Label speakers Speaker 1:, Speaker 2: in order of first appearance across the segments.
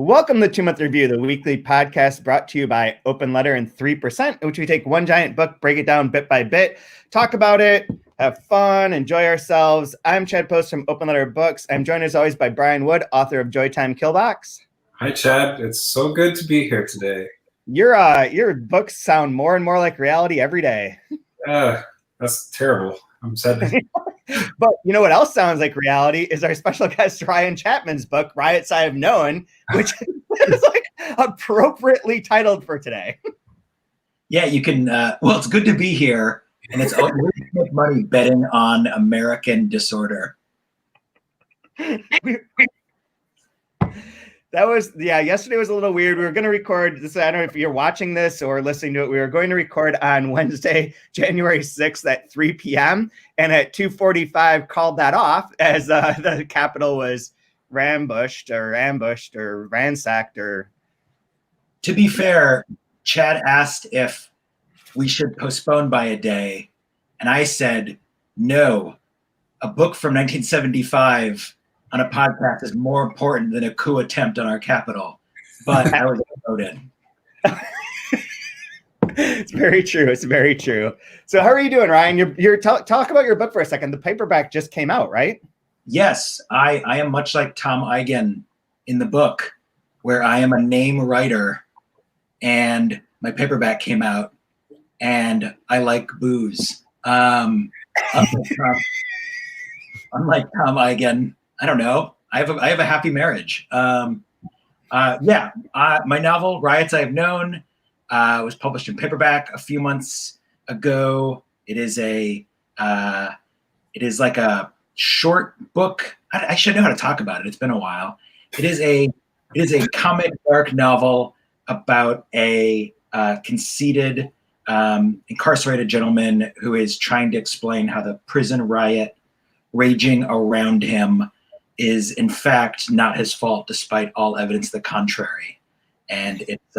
Speaker 1: Welcome to the 2-Month Review, the weekly podcast brought to you by Open Letter and 3%, in which we take one giant book, break it down bit by bit, talk about it, have fun, enjoy ourselves. I'm Chad Post from Open Letter Books. I'm joined as always by Brian Wood, author of Joytime Killbox.
Speaker 2: Hi, Chad. It's so good to be here today.
Speaker 1: Your books sound more and more like reality every day.
Speaker 2: That's terrible. I'm sad.
Speaker 1: But you know what else sounds like reality is our special guest Ryan Chapman's book, Riots I Have Known, which is like appropriately titled for today.
Speaker 3: Yeah, you can. Well, it's good to be here, and it's always make money betting on American disorder.
Speaker 1: Yesterday was a little weird. We were going to record this. I don't know if you're watching this or listening to it. We were going to record on Wednesday, January 6th at 3 p.m. And at 2:45 called that off as the Capitol was ambushed or ransacked. Or
Speaker 3: to be fair, Chad asked if we should postpone by a day. And I said, no, a book from 1975 on a podcast is more important than a coup attempt on our capital. But I was outvoted.
Speaker 1: It's very true. It's very true. So how are you doing, Ryan? Talk about your book for a second. The paperback just came out, right?
Speaker 3: Yes, I am much like Tom Eigen in the book, where I am a name writer, and my paperback came out, and I like booze. Unlike Tom Eigen, I don't know. I have a happy marriage. My novel Riots I Have Known was published in paperback a few months ago. It is like a short book. I should know how to talk about it. It's been a while. It is a comic dark novel about a conceited incarcerated gentleman who is trying to explain how the prison riot raging around him is in fact not his fault, despite all evidence to the contrary. And it's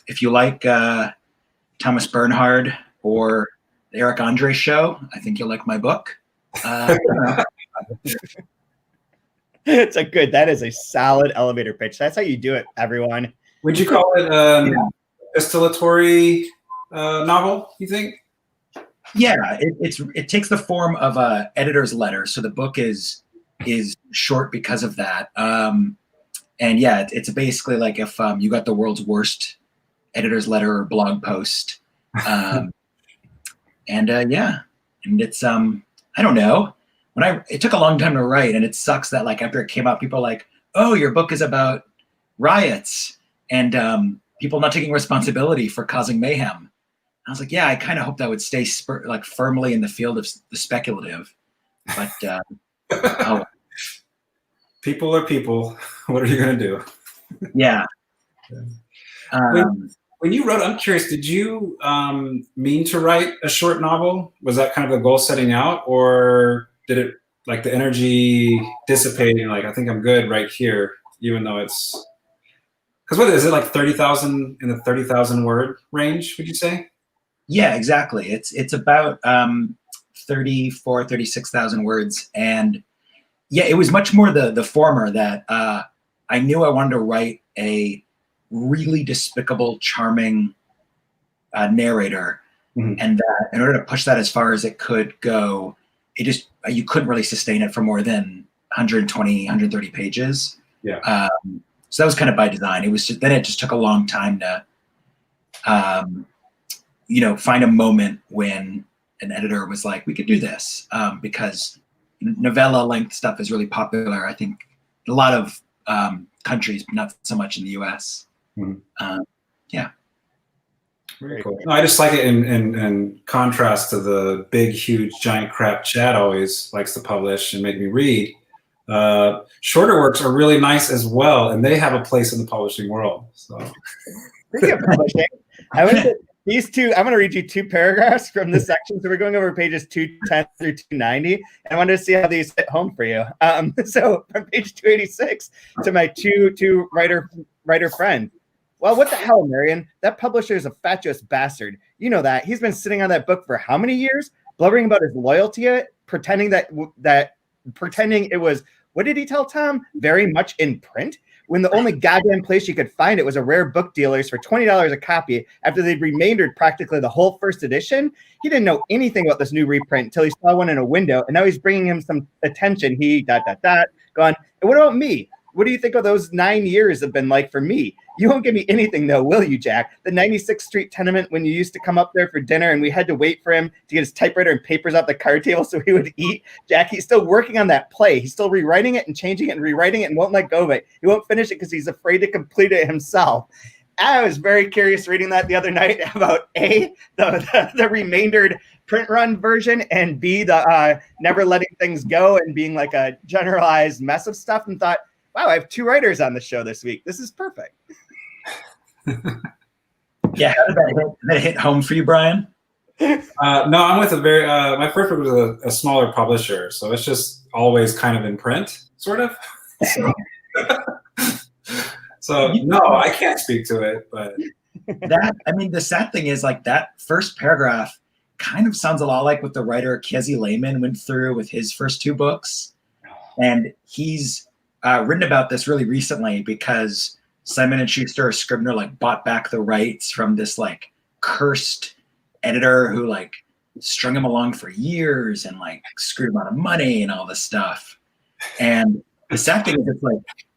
Speaker 3: if you like Thomas Bernhard or the Eric Andre show, I think you'll like my book.
Speaker 1: That is a solid elevator pitch. That's how you do it, everyone.
Speaker 2: Would you call it distillatory novel, you think?
Speaker 3: Yeah, it takes the form of a editor's letter. So the book is short because of that. And yeah, it's basically like if you got the world's worst editor's letter or blog post. And it's I don't know. It took a long time to write, and it sucks that like after it came out, people are like, oh, your book is about riots and people not taking responsibility for causing mayhem. I was like, yeah, I kind of hope that would stay firmly in the field of the speculative, but
Speaker 2: people are people. What are you going to do?
Speaker 3: Yeah.
Speaker 2: When you wrote, I'm curious, did you mean to write a short novel? Was that kind of the goal setting out, or did it like the energy dissipating? Like, I think I'm good right here, even though it's, because what is it, like 30,000 in the 30,000 word range, would you say?
Speaker 3: Yeah, exactly. It's about 36,000 words. And yeah, it was much more the former that I knew I wanted to write a really despicable, charming narrator. Mm-hmm. And that in order to push that as far as it could go, you couldn't really sustain it for more than 120, 130 pages.
Speaker 2: Yeah.
Speaker 3: So that was kind of by design. It just took a long time to find a moment when an editor was like, we could do this, because novella length stuff is really popular. I think a lot of countries, not so much in the US.
Speaker 2: Mm-hmm.
Speaker 3: Yeah.
Speaker 2: Very cool. No, I just like it in contrast to the big, huge, giant crap Chad always likes to publish and make me read. Shorter works are really nice as well, and they have a place in the publishing world. So,
Speaker 1: speaking of publishing, I'm going to read you two paragraphs from this section. So we're going over pages 210 through 290, and I wanted to see how these hit home for you. So from page 286 to my two writer friend. Well, what the hell, Marion? That publisher is a fatuous bastard. You know that. He's been sitting on that book for how many years? Blubbering about his loyalty to it, pretending it was, what did he tell Tom? Very much in print. when the only goddamn place you could find it was a rare book dealer's for $20 a copy after they'd remaindered practically the whole first edition. He didn't know anything about this new reprint until he saw one in a window, and now he's bringing him some attention. He ... Gone. And what about me? What do you think of those 9 years have been like for me? You won't give me anything, though, will you, Jack? The 96th Street tenement when you used to come up there for dinner and we had to wait for him to get his typewriter and papers off the card table so he would eat. Jack, he's still working on that play. He's still rewriting it and changing it and rewriting it and won't let go of it. He won't finish it because he's afraid to complete it himself. I was very curious reading that the other night about A, the remaindered print run version, and B, the never letting things go and being like a generalized mess of stuff, and thought, wow, I have 2 writers on the show this week. This is perfect.
Speaker 3: Yeah, how did that hit home for you, Brian?
Speaker 2: No, I'm with a very, my first book was a smaller publisher, so it's just always kind of in print, sort of. So no, I can't speak to it, but
Speaker 3: the sad thing is, like, that first paragraph kind of sounds a lot like what the writer Kezi Lehman went through with his first 2 books. And he's written about this really recently because Simon & Schuster, Scribner, like, bought back the rights from this, like, cursed editor who, like, strung him along for years and, like, screwed him out of money and all this stuff. And the sad thing is,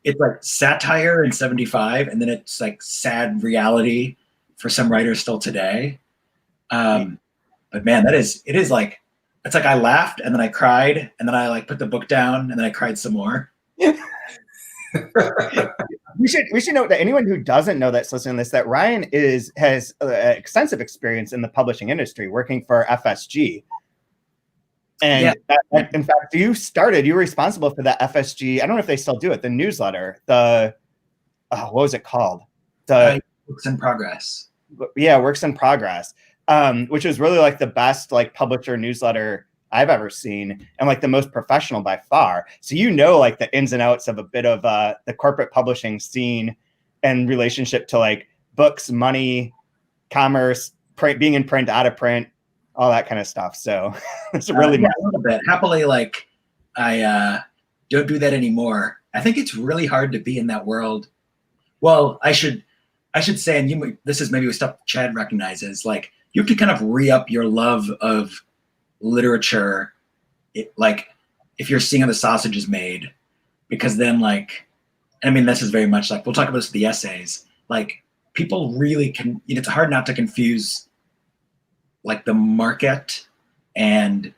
Speaker 3: it's like satire in 75, and then it's like sad reality for some writers still today. But man, it is like, it's like I laughed and then I cried and then I, like, put the book down and then I cried some more.
Speaker 1: We should note that anyone who doesn't know that's listening to this, that Ryan has extensive experience in the publishing industry, working for FSG. And in fact, you were responsible for the FSG. I don't know if they still do it. The newsletter, what was it called? The
Speaker 3: Works in Progress.
Speaker 1: Yeah, Works in Progress, which was really like the best, like, publisher newsletter I've ever seen, and, like, the most professional by far. So, like, the ins and outs of a bit of the corporate publishing scene and relationship to, like, books, money, commerce, print, being in print, out of print, all that kind of stuff. So it's really
Speaker 3: a little bit. Happily, like, I don't do that anymore. I think it's really hard to be in that world. Well, I should say, and this is maybe stuff Chad recognizes, like, you have to kind of re-up your love of literature, like, if you're seeing how the sausage is made, because then, like, I mean, this is very much like, we'll talk about this with the essays, like, people really can, it's hard not to confuse, like, the market and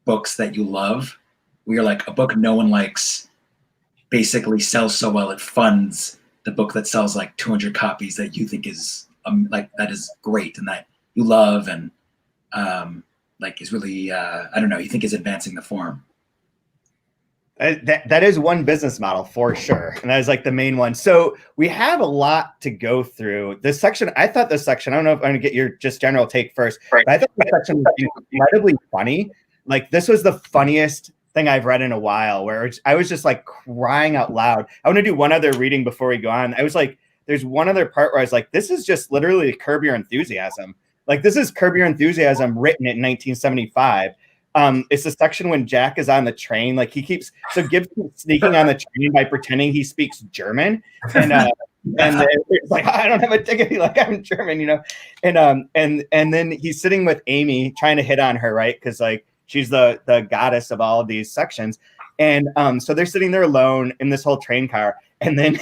Speaker 3: books that you love, where you're like, a book no one likes basically sells so well it funds the book that sells like 200 copies that you think is like, that is great and that you love and like is really I don't know, you think is advancing the form.
Speaker 1: That is one business model for sure, and that is like the main one. So we have a lot to go through. This section, I thought this section, I don't know if I'm gonna get your just general take first, but I thought this section was incredibly funny. Like, this was the funniest thing I've read in a while, where I was just like crying out loud. I want to do one other reading before we go on. I was like, there's one other part where I was like, this is just literally Curb Your Enthusiasm. Like, this is Curb Your Enthusiasm written in 1975. It's the section when Jack is on the train. Like, Gibbs keeps sneaking on the train by pretending he speaks German, and it's like, I don't have a ticket. He's like, I'm German, you know, and then he's sitting with Amy trying to hit on her, right? Because, like, she's the goddess of all of these sections, and so they're sitting there alone in this whole train car, and then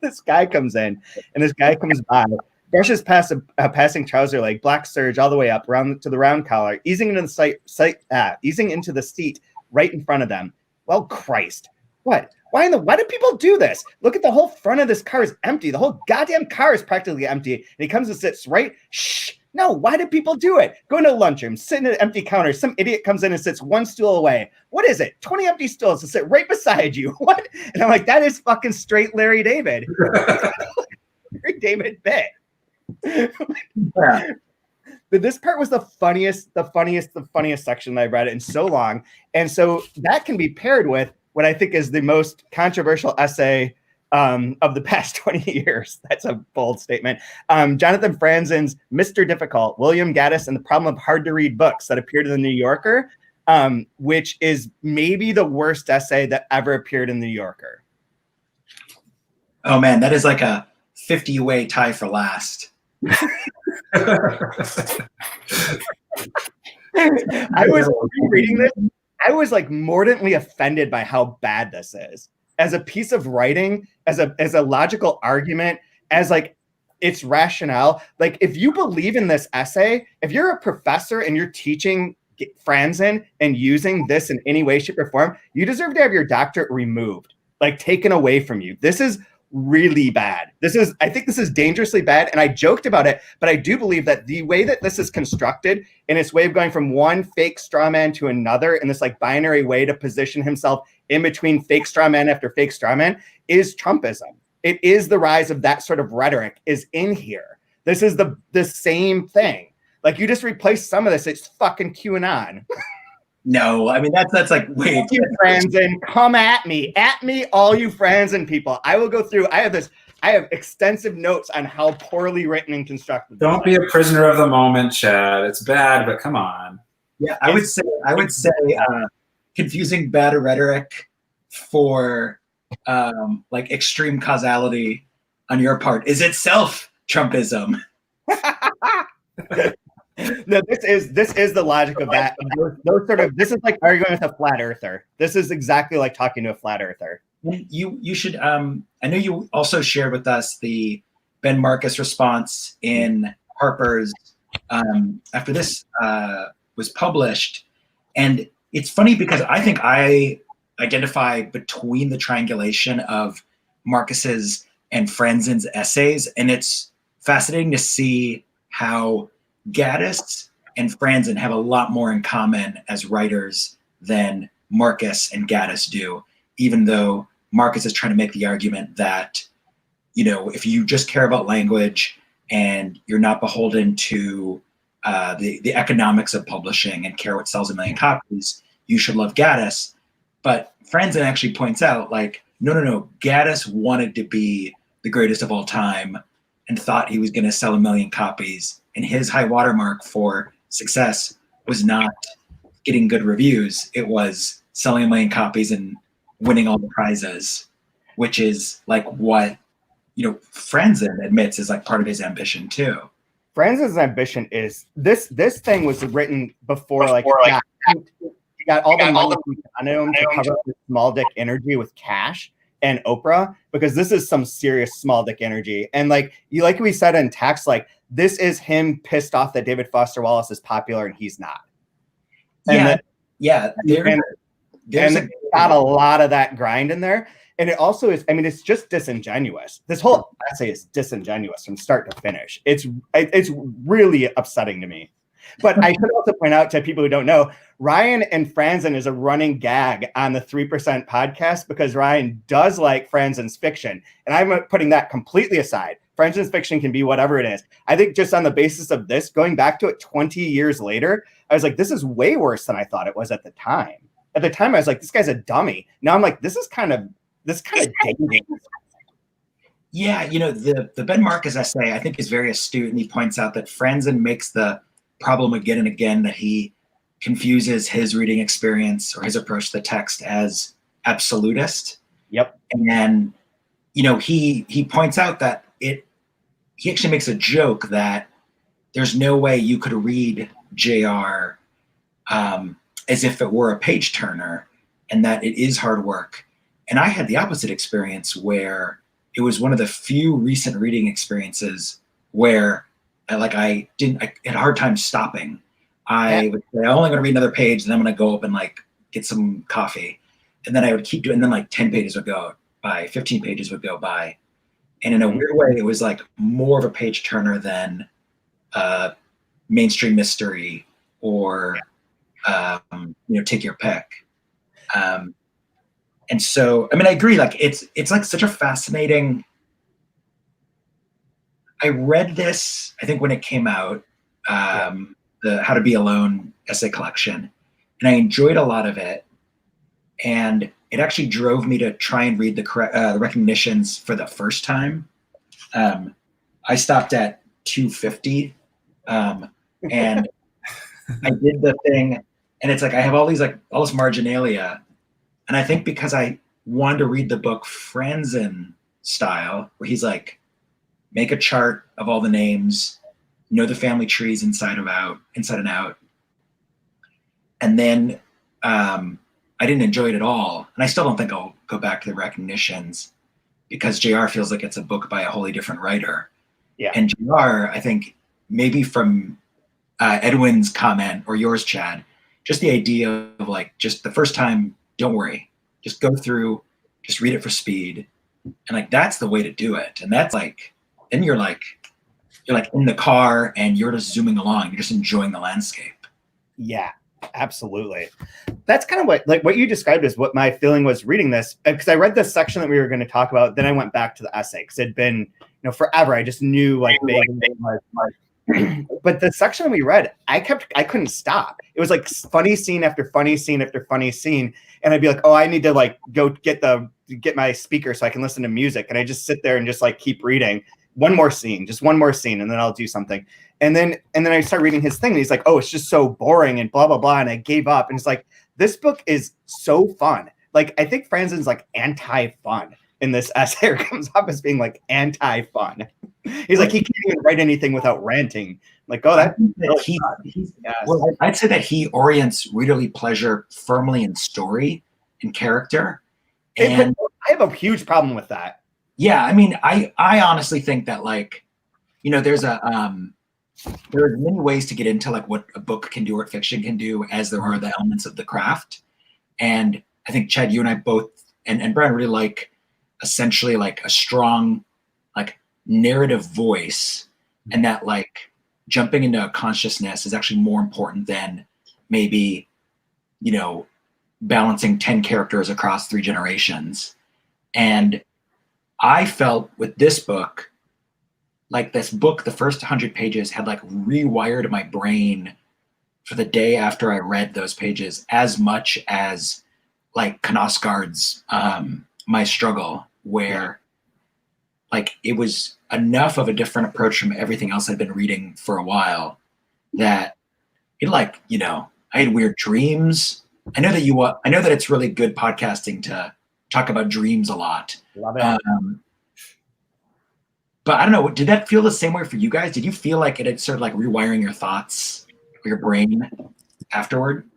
Speaker 1: this guy comes in, and this guy comes by. Brushes past a passing trouser leg, black serge all the way up, round to the round collar, easing into the seat right in front of them. Well, Christ, what? Why do people do this? Look at the whole front of this car is empty. The whole goddamn car is practically empty. And he comes and sits right. Shh. No, why do people do it? Go into a lunchroom, sit in an empty counter. Some idiot comes in and sits one stool away. What is it? 20 empty stools to sit right beside you. What? And I'm like, that is fucking straight Larry David. Larry David bit. Yeah. But this part was the funniest section that I read in so long. And so that can be paired with what I think is the most controversial essay of the past 20 years. That's a bold statement. Jonathan Franzen's Mr. Difficult, William Gaddis and the Problem of Hard to Read Books, that appeared in the New Yorker, which is maybe the worst essay that ever appeared in the New Yorker.
Speaker 3: Oh man, that is like a 50-way tie for last.
Speaker 1: I was reading this. I was like mordantly offended by how bad this is as a piece of writing, as a logical argument, as like its rationale. Like if you believe in this essay, if you're a professor and you're teaching Franzen and using this in any way, shape, or form, you deserve to have your doctorate removed, like taken away from you. This is really bad. I think this is dangerously bad. And I joked about it, but I do believe that the way that this is constructed in its way of going from one fake straw man to another in this like binary way to position himself in between fake straw man after fake straw man is Trumpism. It is the rise of that sort of rhetoric is in here. This is the same thing. Like you just replace some of this. It's fucking QAnon.
Speaker 3: No, I mean that's like wait,
Speaker 1: you Franzen, come at me, all you Franzen people. I will go through. I have extensive notes on how poorly written and constructed.
Speaker 2: Don't be a prisoner of the moment, Chad. It's bad, but come on.
Speaker 3: Yeah, I would say confusing bad rhetoric for like extreme causality on your part is itself Trumpism.
Speaker 1: No, this is the logic of that. This is like arguing with a flat earther. This is exactly like talking to a flat earther.
Speaker 3: You should I know you also shared with us the Ben Marcus response in Harper's after this was published. And it's funny because I think I identify between the triangulation of Marcus's and Franzen's essays, and it's fascinating to see how Gaddis and Franzen have a lot more in common as writers than Marcus and Gaddis do, even though Marcus is trying to make the argument that, you know, if you just care about language and you're not beholden to the economics of publishing and care what sells a million copies, you should love Gaddis. But Franzen actually points out, like, no, Gaddis wanted to be the greatest of all time and thought he was going to sell 1 million copies. And his high watermark for success was not getting good reviews. It was selling 1 million copies and winning all the prizes, which is like what, you know, Franzen admits is like part of his ambition too.
Speaker 1: Franzen's ambition is this thing was written before he got all the money from him to cover up his small dick energy with cash and Oprah, because this is some serious small dick energy. And like we said in text, like this is him pissed off that David Foster Wallace is popular and he's not. And there's got a lot of that grind in there. And it also is, I mean, it's just disingenuous. This whole essay is disingenuous from start to finish. It's really upsetting to me. But I should also point out to people who don't know, Ryan and Franzen is a running gag on the 3% podcast because Ryan does like Franzen's fiction. And I'm putting that completely aside. Franzen's fiction can be whatever it is. I think just on the basis of this, going back to it 20 years later, I was like, this is way worse than I thought it was at the time. At the time, I was like, this guy's a dummy. Now I'm like, this is kind of dangerous.
Speaker 3: Yeah, you know, the Ben Marcus essay, I think, is very astute, and he points out that Franzen makes the problem again and again that he confuses his reading experience or his approach to the text as absolutist.
Speaker 1: Yep.
Speaker 3: And then, you know, he points out that he actually makes a joke that there's no way you could read JR as if it were a page turner, and that it is hard work. And I had the opposite experience where it was one of the few recent reading experiences where I had a hard time stopping. I would say, I'm only going to read another page, and then I'm going to go up and like get some coffee. And then I would keep doing, and then like 10 pages would go by, 15 pages would go by. And in a weird way, it was like more of a page turner than mainstream mystery or, take your pick. And so, I mean, I agree. Like it's like such a fascinating. I read this, I think, when it came out, the How to Be Alone essay collection, and I enjoyed a lot of it. And it actually drove me to try and read the recognitions for the first time. I stopped at 250, and I did the thing, and it's like I have all this marginalia, and I think because I wanted to read the book Franzen style, where he's like, make a chart of all the names, know the family trees inside and out. And then I didn't enjoy it at all. And I still don't think I'll go back to the recognitions, because JR feels like it's a book by a wholly different writer.
Speaker 1: Yeah.
Speaker 3: And JR, I think maybe from Edwin's comment or yours, Chad, just the idea of like, just the first time, don't worry, just go through, just read it for speed. And like, that's the way to do it. And that's like, then you're like in the car and you're just zooming along. You're just enjoying the landscape.
Speaker 1: Yeah, absolutely. That's kind of what you described as what my feeling was reading this, because I read this section that we were going to talk about. Then I went back to the essay because it'd been, forever. I just knew like but the section we read, I couldn't stop. It was like funny scene after funny scene after funny scene. And I'd be like, oh, I need to like go get my speaker so I can listen to music. And I just sit there and just like keep reading one more scene, and then I'll do something. And then I start reading his thing and he's like, oh, it's just so boring and blah, blah, blah. And I gave up. And it's like, this book is so fun. Like, I think Franzen's like anti-fun in this essay, or comes up as being like anti-fun. He's like, he can't even write anything without ranting. Like, oh,
Speaker 3: well, I'd say that he orients readerly pleasure firmly in story and character. And
Speaker 1: I have a huge problem with that.
Speaker 3: Yeah, I mean, I honestly think that like, there are many ways to get into like what a book can do or what fiction can do, as there are the elements of the craft. And I think, Chad, you and I both, and Brian, really like essentially like a strong like narrative voice, and that like jumping into a consciousness is actually more important than maybe, balancing 10 characters across 3 generations. And I felt with this book, like this book, the first 100 pages had like rewired my brain for the day after I read those pages, as much as like Knausgaard's My Struggle, where like it was enough of a different approach from everything else I'd been reading for a while that it like, I had weird dreams. I know that it's really good podcasting to talk about dreams a lot.
Speaker 1: Love it.
Speaker 3: But I don't know, did that feel the same way for you guys? Did you feel like it had started like rewiring your thoughts or your brain afterward?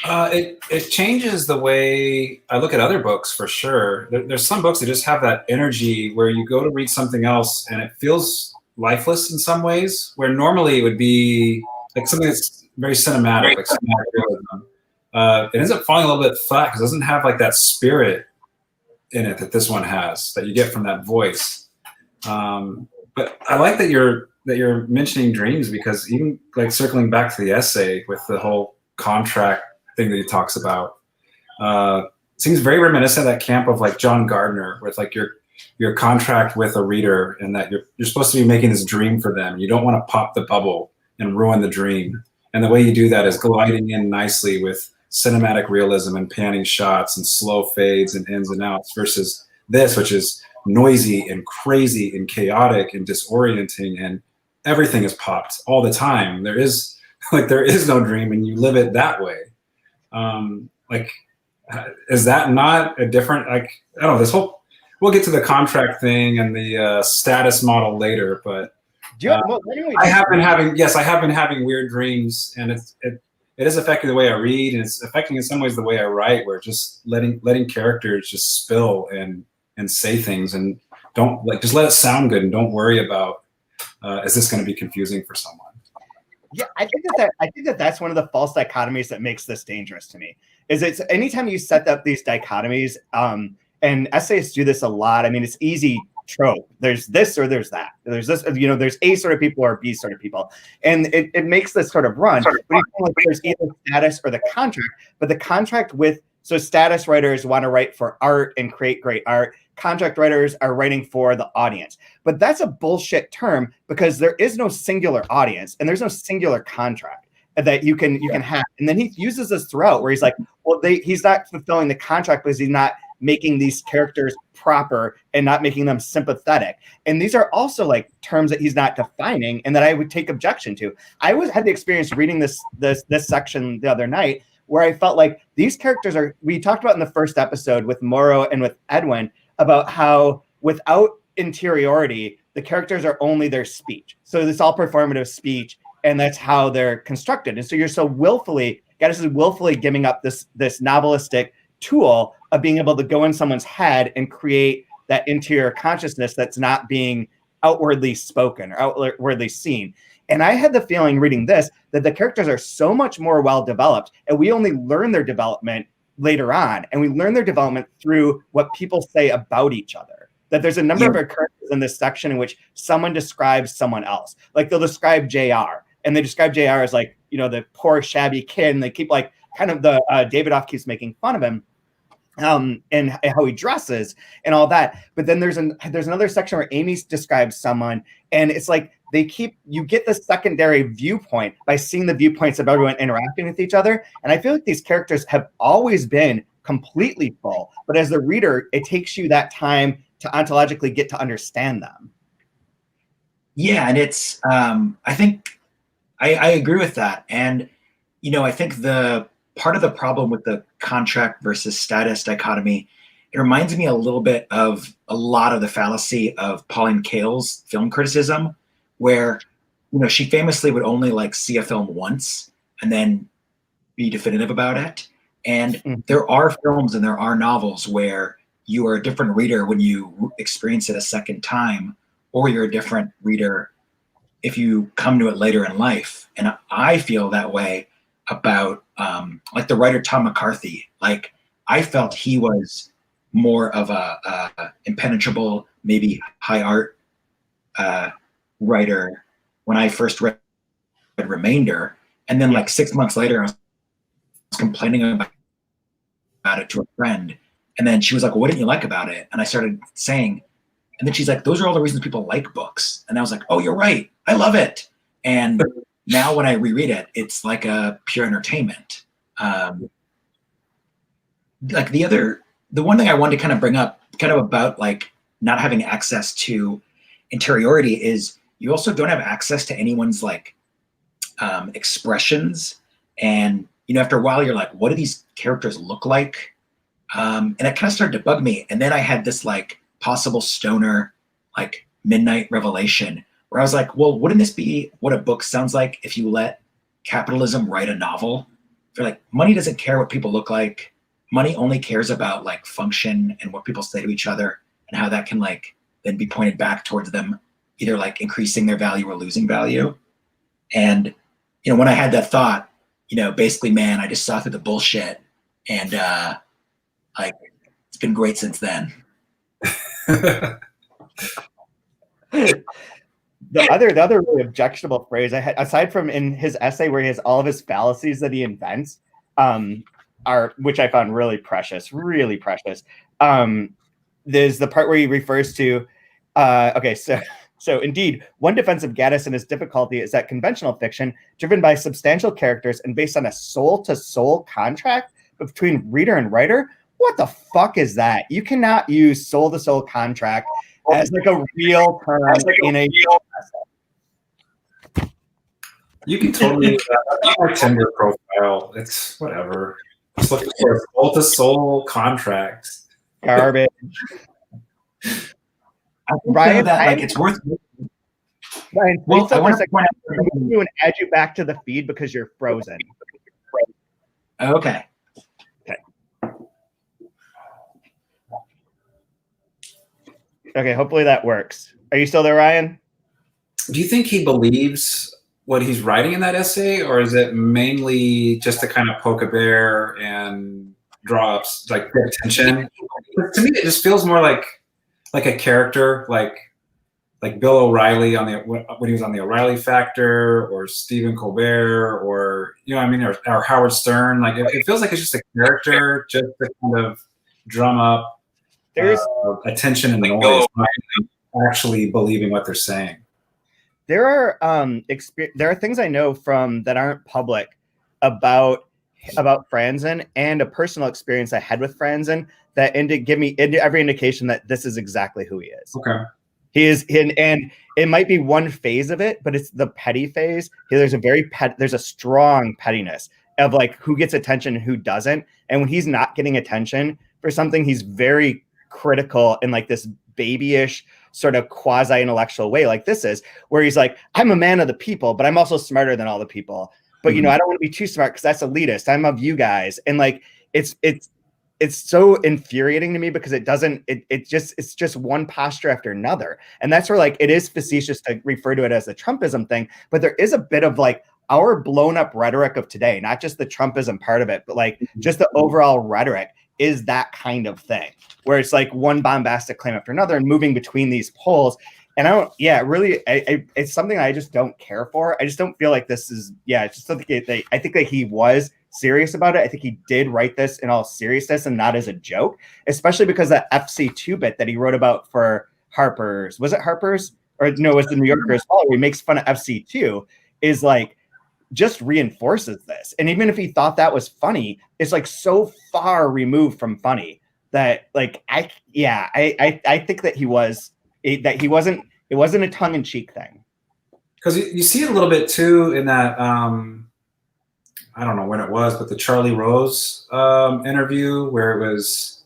Speaker 2: It changes the way I look at other books, for sure. There's some books that just have that energy where you go to read something else and it feels lifeless in some ways, where normally it would be like something that's very cinematic, like cinematic realism. It ends up falling a little bit flat because it doesn't have like that spirit in it that this one has, that you get from that voice. But I like that you're mentioning dreams, because even like circling back to the essay with the whole contract thing that he talks about, seems very reminiscent of that camp of like John Gardner, with like your contract with a reader, and that you're supposed to be making this dream for them. You don't want to pop the bubble and ruin the dream. And the way you do that is gliding in nicely with cinematic realism and panning shots and slow fades and ins and outs, versus this, which is noisy and crazy and chaotic and disorienting, and everything is popped all the time. There is no dream, and you live it that way. Is that not a different, like, I don't know, this whole, we'll get to the contract thing and the status model later, but I have been having weird dreams, and it is affecting the way I read, and it's affecting in some ways the way I write, where just letting characters just spill and say things, and don't like, just let it sound good, and don't worry about is this going to be confusing for someone.
Speaker 1: Yeah, I think that's one of the false dichotomies that makes this dangerous to me. Is it's anytime you set up these dichotomies, and essayists do this a lot. I mean, it's easy trope. There's this or there's that. There's this, there's A sort of people or B sort of people, and it makes this sort of run. But like there's either status or the contract. But the contract so status writers want to write for art and create great art. Contract writers are writing for the audience. But that's a bullshit term, because there is no singular audience and there's no singular contract that you can have. And then he uses this throughout, where he's like, well, he's not fulfilling the contract because he's not making these characters proper and not making them sympathetic. And these are also like terms that he's not defining and that I would take objection to. I had the experience reading this section the other night, where I felt like these characters we talked about in the first episode with Morrow and with Edwin, about how without interiority, the characters are only their speech. So it's all performative speech, and that's how they're constructed. And so you're so Gaddis is willfully giving up this novelistic tool of being able to go in someone's head and create that interior consciousness that's not being outwardly spoken or outwardly seen. And I had the feeling reading this that the characters are so much more well developed, and we only learn their development later on, and we learn their development through what people say about each other. That there's a number of occurrences in this section in which someone describes someone else. Like they'll describe JR, and they describe JR as like, you know, the poor shabby kid, and they keep like kind of the Davidoff keeps making fun of him. And how he dresses and all that. But then there's another section where Amy describes someone, and it's like you get the secondary viewpoint by seeing the viewpoints of everyone interacting with each other. And I feel like these characters have always been completely full, but as the reader, it takes you that time to ontologically get to understand them.
Speaker 3: Yeah, and it's I think I agree with that. And you know, I think the part of the problem with the contract versus status dichotomy, it reminds me a little bit of a lot of the fallacy of Pauline Kael's film criticism, where, you know, she famously would only like see a film once and then be definitive about it. And there are films and there are novels where you are a different reader when you experience it a second time, or you're a different reader if you come to it later in life. And I feel that way about like the writer Tom McCarthy. Like I felt he was more of a impenetrable, maybe high art writer when I first read Remainder, and then like 6 months later I was complaining about it to a friend, and then she was like, well, what didn't you like about it? And I started saying, and then she's like, those are all the reasons people like books. And I was like, oh, you're right, I love it. And now when I reread it, it's like a pure entertainment. Like the one thing I wanted to kind of bring up kind of about like not having access to interiority is you also don't have access to anyone's like expressions. And, you know, after a while you're like, what do these characters look like? And it kind of started to bug me. And then I had this like possible stoner, like midnight revelation where I was like, well, wouldn't this be what a book sounds like if you let capitalism write a novel? If you're like, money doesn't care what people look like. Money only cares about like function and what people say to each other and how that can like then be pointed back towards them, either like increasing their value or losing value. And, you know, when I had that thought, you know, basically, man, I just saw through the bullshit, and like it's been great since then.
Speaker 1: The other really objectionable phrase I had, aside from in his essay where he has all of his fallacies that he invents, which I found really precious. There's the part where he refers to, so indeed, one defense of Gaddis and his difficulty is that conventional fiction, driven by substantial characters and based on a soul-to-soul contract between reader and writer, what the fuck is that? You cannot use soul-to-soul contract as like a real term in a
Speaker 2: You can totally our Tinder profile. It's whatever. Just looking for a soul-to-soul contract.
Speaker 1: Garbage.
Speaker 3: I think
Speaker 1: Ryan,
Speaker 3: that like it's worth.
Speaker 1: Ryan,
Speaker 3: Well, I want to point
Speaker 1: I'm going to add you back to the feed because you're frozen.
Speaker 3: out. Okay.
Speaker 1: Okay, hopefully that works. Are you still there, Ryan?
Speaker 2: Do you think he believes what he's writing in that essay, or is it mainly just to kind of poke a bear and draw up like attention? To me, it just feels more like a character, like Bill O'Reilly on when he was on the O'Reilly Factor, or Stephen Colbert, or or Howard Stern. Like it feels like it's just a character, just to kind of drum up attention and noise, not actually believing what they're saying.
Speaker 1: There are things I know from that aren't public about Franzen, and a personal experience I had with Franzen that give me every indication that this is exactly who he is.
Speaker 2: Okay.
Speaker 1: He is, and it might be one phase of it, but it's the petty phase. There's a strong pettiness of like who gets attention and who doesn't. And when he's not getting attention for something, he's very critical in like this babyish sort of quasi-intellectual way like this is, where he's like, I'm a man of the people, but I'm also smarter than all the people. But, you know, I don't want to be too smart because that's elitist. I'm of you guys. And like, it's so infuriating to me because it's just one posture after another. And that's where like, it is facetious to refer to it as a Trumpism thing, but there is a bit of like our blown up rhetoric of today, not just the Trumpism part of it, but like just the overall rhetoric is that kind of thing where it's like one bombastic claim after another and moving between these poles. And it's something I just don't care for. I just don't feel like this is, I just don't think I think that he was serious about it. I think he did write this in all seriousness and not as a joke, especially because that FC2 bit that he wrote about for Harper's, was it Harper's? Or no, it was the New Yorker as well, where he makes fun of FC2 is like, just reinforces this. And even if he thought that was funny, it's like so far removed from funny that like, I think that it wasn't a tongue-in-cheek thing.
Speaker 2: Because you see it a little bit too in that, I don't know when it was, but the Charlie Rose interview where it was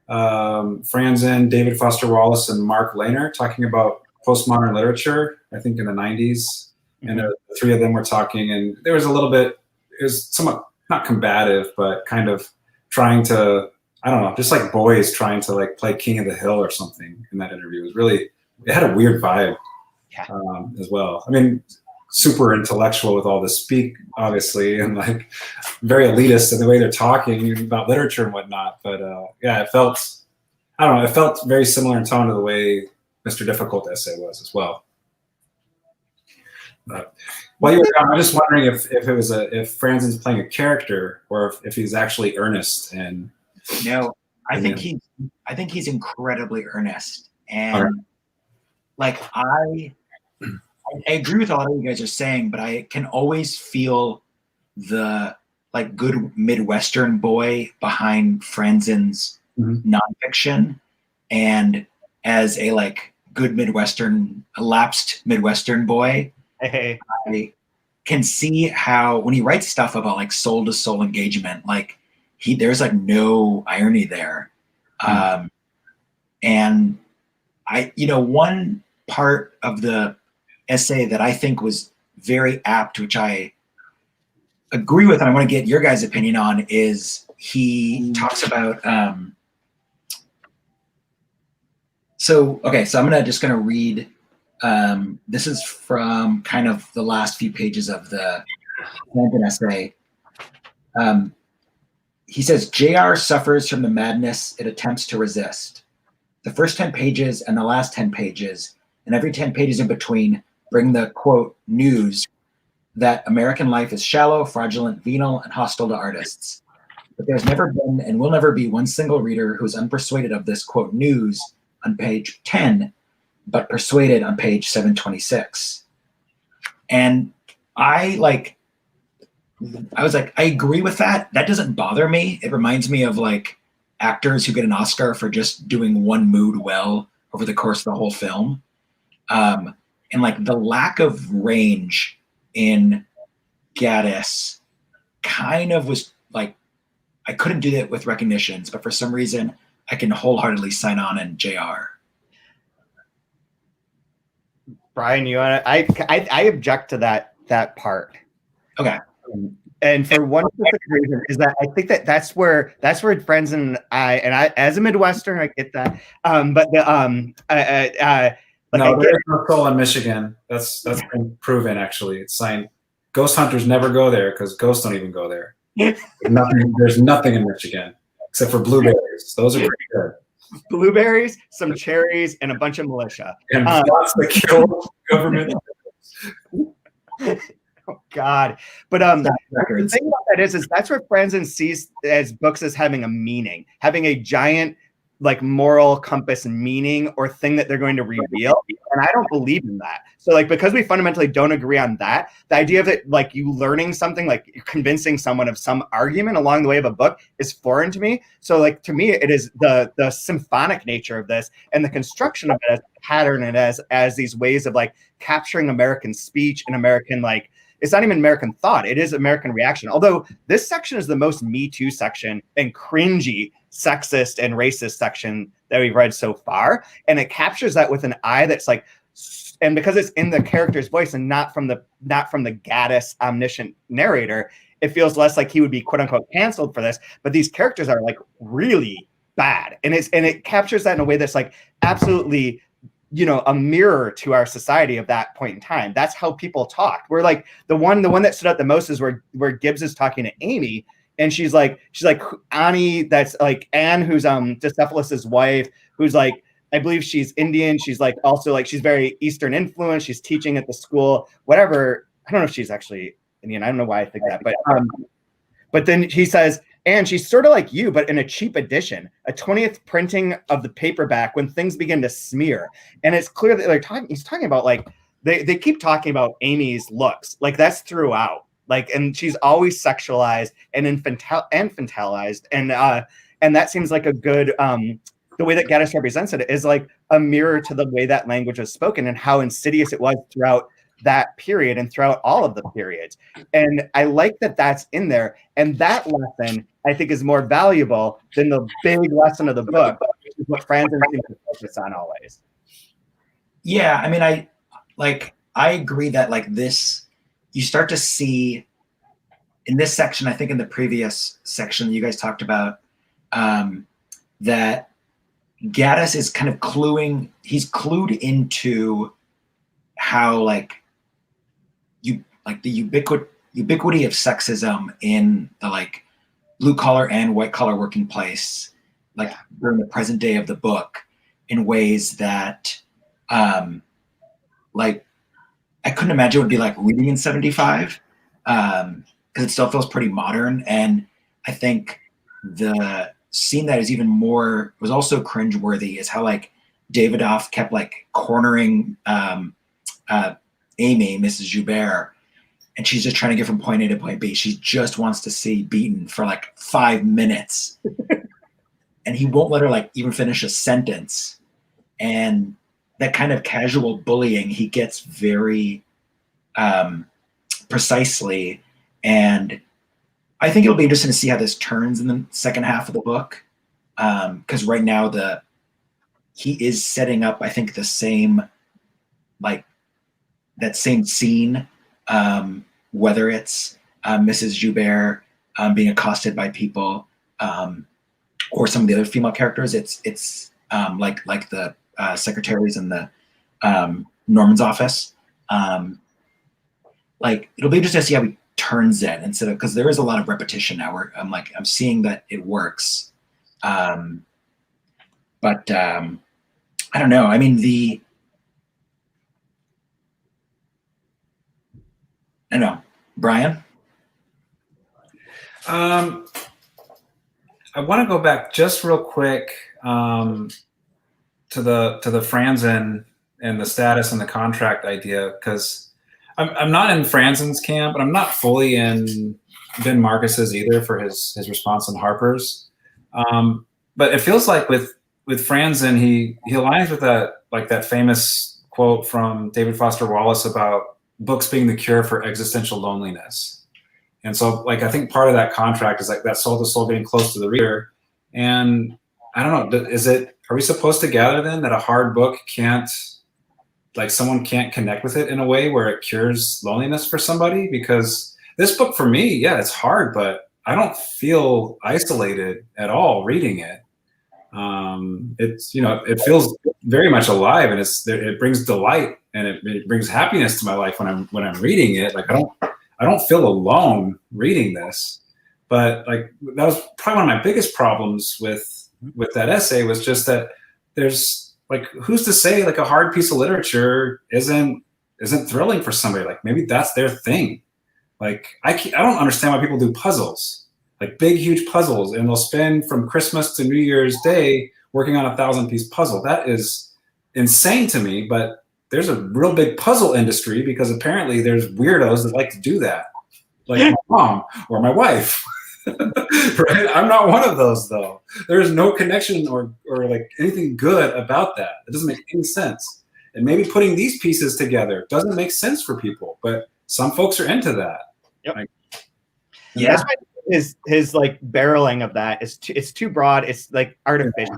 Speaker 2: Franzen, David Foster Wallace, and Mark Lehner talking about postmodern literature, I think in the 90s. And the three of them were talking, and there was a little bit, it was somewhat not combative, but kind of trying to, I don't know, just like boys trying to like play King of the Hill or something in that interview. It was really, it had a weird vibe as well. I mean, super intellectual with all the speak, obviously, and like very elitist in the way they're talking about literature and whatnot. But it felt, I don't know, it felt very similar in tone to the way Mr. Difficult essay was as well. But while you were gone, I was just wondering if Franzen's playing a character or if he's actually earnest. And
Speaker 3: no, I think he's incredibly earnest, and like I agree with a lot of you guys are saying, but I can always feel the like good Midwestern boy behind Franzen's nonfiction, and as a like good Midwestern, a lapsed Midwestern boy. I can see how when he writes stuff about like soul to soul engagement, like there's like no irony there. And one part of the essay that I think was very apt, which I agree with, and I want to get your guys' opinion on, is he talks about, so I'm just going to read. This is from kind of the last few pages of the Franzen essay. He says, JR suffers from the madness it attempts to resist. The first 10 pages and the last 10 pages, and every 10 pages in between, bring the, quote, news that American life is shallow, fraudulent, venal, and hostile to artists. But there's never been and will never be one single reader who is unpersuaded of this, quote, news on page 10, but persuaded on page 726. And I was like, I agree with that. That doesn't bother me. It reminds me of like actors who get an Oscar for just doing one mood well over the course of the whole film. And like the lack of range in Gaddis kind of was like, I couldn't do that with Recognitions, but for some reason I can wholeheartedly sign on in JR.
Speaker 1: Brian, you want to? I object to that part.
Speaker 3: Okay.
Speaker 1: And for one specific reason is that I think that's where Franzen and I as a Midwestern, I get that. But
Speaker 2: there's no soul in Michigan. That's been proven actually. It's signed. Ghost hunters never go there because ghosts don't even go there. There's nothing in Michigan except for blueberries. Those are pretty good.
Speaker 1: Blueberries, some cherries, and a bunch of militia.
Speaker 2: And lots of kill government.
Speaker 1: Oh God! But the thing about that is that's where Franzen sees as books as having a meaning, having a giant like moral compass meaning or thing that they're going to reveal. And I don't believe in that. So like, because we fundamentally don't agree on that, the idea of it, like you learning something, like convincing someone of some argument along the way of a book is foreign to me. So like, to me, it is the symphonic nature of this and the construction of it as a pattern and as these ways of like capturing American speech and American like it's not even American thought. It is American reaction. Although this section is the most Me Too section and cringy, sexist and racist section that we've read so far. And it captures that with an eye that's like, and because it's in the character's voice and not from the Gaddis omniscient narrator, it feels less like he would be quote unquote canceled for this. But these characters are like really bad. And it captures that in a way that's like absolutely, you know, a mirror to our society of that point in time. That's how people talked. We're like the one that stood out the most is where Gibbs is talking to Amy, and she's like Annie, that's like Anne, who's Dissephilus's wife, who's like, I believe she's Indian. She's like also like she's very Eastern influenced. She's teaching at the school, whatever. I don't know if she's actually Indian. I don't know why I think that, but then he says, and she's sort of like you, but in a cheap edition, a 20th printing of the paperback when things begin to smear. And it's clear that he's talking about like, they keep talking about Amy's looks. Like that's throughout. Like, and she's always sexualized and infantilized. And that seems like a good, the way that Gaddis represents it is like a mirror to the way that language was spoken and how insidious it was throughout that period and throughout all of the periods. And I like that that's in there. And that lesson, I think, is more valuable than the big lesson of the book, which is what Franzen seems to focus on always.
Speaker 3: Yeah, I mean, I agree that like this, you start to see in this section, I think in the previous section you guys talked about, that Gaddis is kind of he's clued into how like the ubiquity of sexism in the like blue collar and white collar working place, like during the present day of the book, in ways that like I couldn't imagine it would be like reading in 75, because it still feels pretty modern. And I think the scene that is even more was also cringeworthy is how like Davidoff kept like cornering Amy, Mrs. Joubert, and she's just trying to get from point A to point B. She just wants to see beaten for like 5 minutes. And he won't let her like even finish a sentence. And that kind of casual bullying, he gets very precisely. And I think it'll be interesting to see how this turns in the second half of the book. Because right now he is setting up, I think, the same, like that same scene, whether it's Mrs. Joubert being accosted by people, or some of the other female characters. It's like the secretaries in the Norman's office. Like it'll be interesting to see how he turns it instead of, because there is a lot of repetition now. Where I'm seeing that it works, but I don't know. I mean I don't know, Brian.
Speaker 2: I want to go back just real quick to the Franzen and the status and the contract idea, because I'm not in Franzen's camp, but I'm not fully in Ben Marcus's either for his response on Harper's. But it feels like with Franzen, he aligns with that famous quote from David Foster Wallace about books being the cure for existential loneliness. And so like, I think part of that contract is like that soul to soul getting close to the reader. And I don't know, are we supposed to gather then that a hard book someone can't connect with it in a way where it cures loneliness for somebody? Because this book for me, yeah, it's hard, but I don't feel isolated at all reading it. It's, it feels very much alive, and it brings delight and it brings happiness to my life when I'm reading it. Like I don't feel alone reading this. But like that was probably one of my biggest problems with that essay, was just that there's like, who's to say like a hard piece of literature isn't thrilling for somebody? Like maybe that's their thing. Like I don't understand why people do puzzles, like big, huge puzzles, and they'll spend from Christmas to New Year's Day working on a 1,000-piece puzzle. That is insane to me, but there's a real big puzzle industry because apparently there's weirdos that like to do that, like my mom or my wife. Right? I'm not one of those though. There's no connection or like anything good about that. It doesn't make any sense. And maybe putting these pieces together doesn't make sense for people, but some folks are into that.
Speaker 1: Yep.
Speaker 2: Like,
Speaker 3: Yeah.
Speaker 1: That's why his like barreling of that is it's too broad. It's like artificial,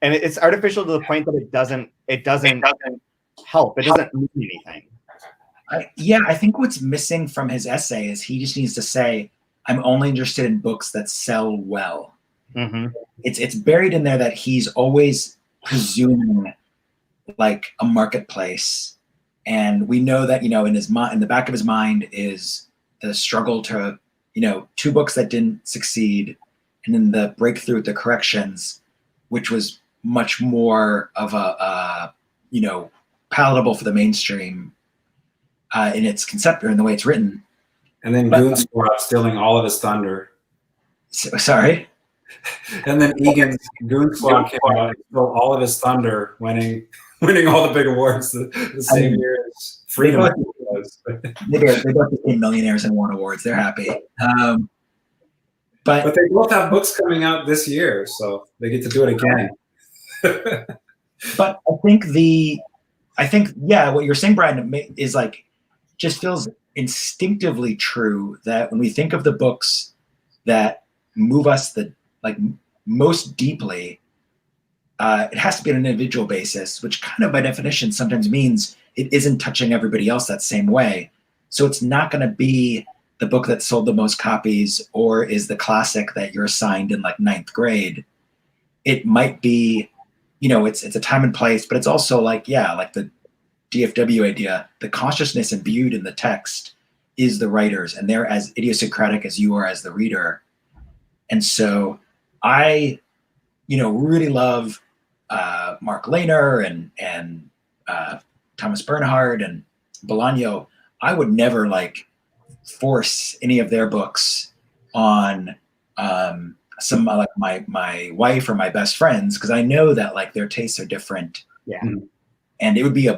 Speaker 1: and it's artificial to the point that it doesn't help. It doesn't mean anything.
Speaker 3: I think what's missing from his essay is he just needs to say, I'm only interested in books that sell well.
Speaker 1: Mm-hmm.
Speaker 3: It's buried in there that he's always presuming like a marketplace. And we know that, in his mind, in the back of his mind is the struggle to, 2 books that didn't succeed, and then the breakthrough with the corrections, which was much more of a palatable for the mainstream in its concept or in the way it's written.
Speaker 2: And then Goon Squad stealing all of his thunder.
Speaker 3: Sorry?
Speaker 2: And then Egan's Goon Squad came out and stole all of his thunder, winning all the big awards the same year as Freedom was.
Speaker 3: They both became millionaires and won awards. They're happy. But
Speaker 2: they both have books coming out this year, so they get to do it again.
Speaker 3: But I think, what you're saying, Brian, is like, just feels instinctively true that when we think of the books that move us most deeply, it has to be on an individual basis, which kind of by definition sometimes means it isn't touching everybody else that same way. So it's not going to be the book that sold the most copies or is the classic that you're assigned in like 9th grade. It might be, it's a time and place, but it's also like the DFW idea, the consciousness imbued in the text is the writers, and they're as idiosyncratic as you are as the reader. And so I, really love Mark Lehner and Thomas Bernhard and Bolaño. I would never force any of their books on some like my wife or my best friends, because I know that their tastes are different.
Speaker 1: Yeah.
Speaker 3: And it'd be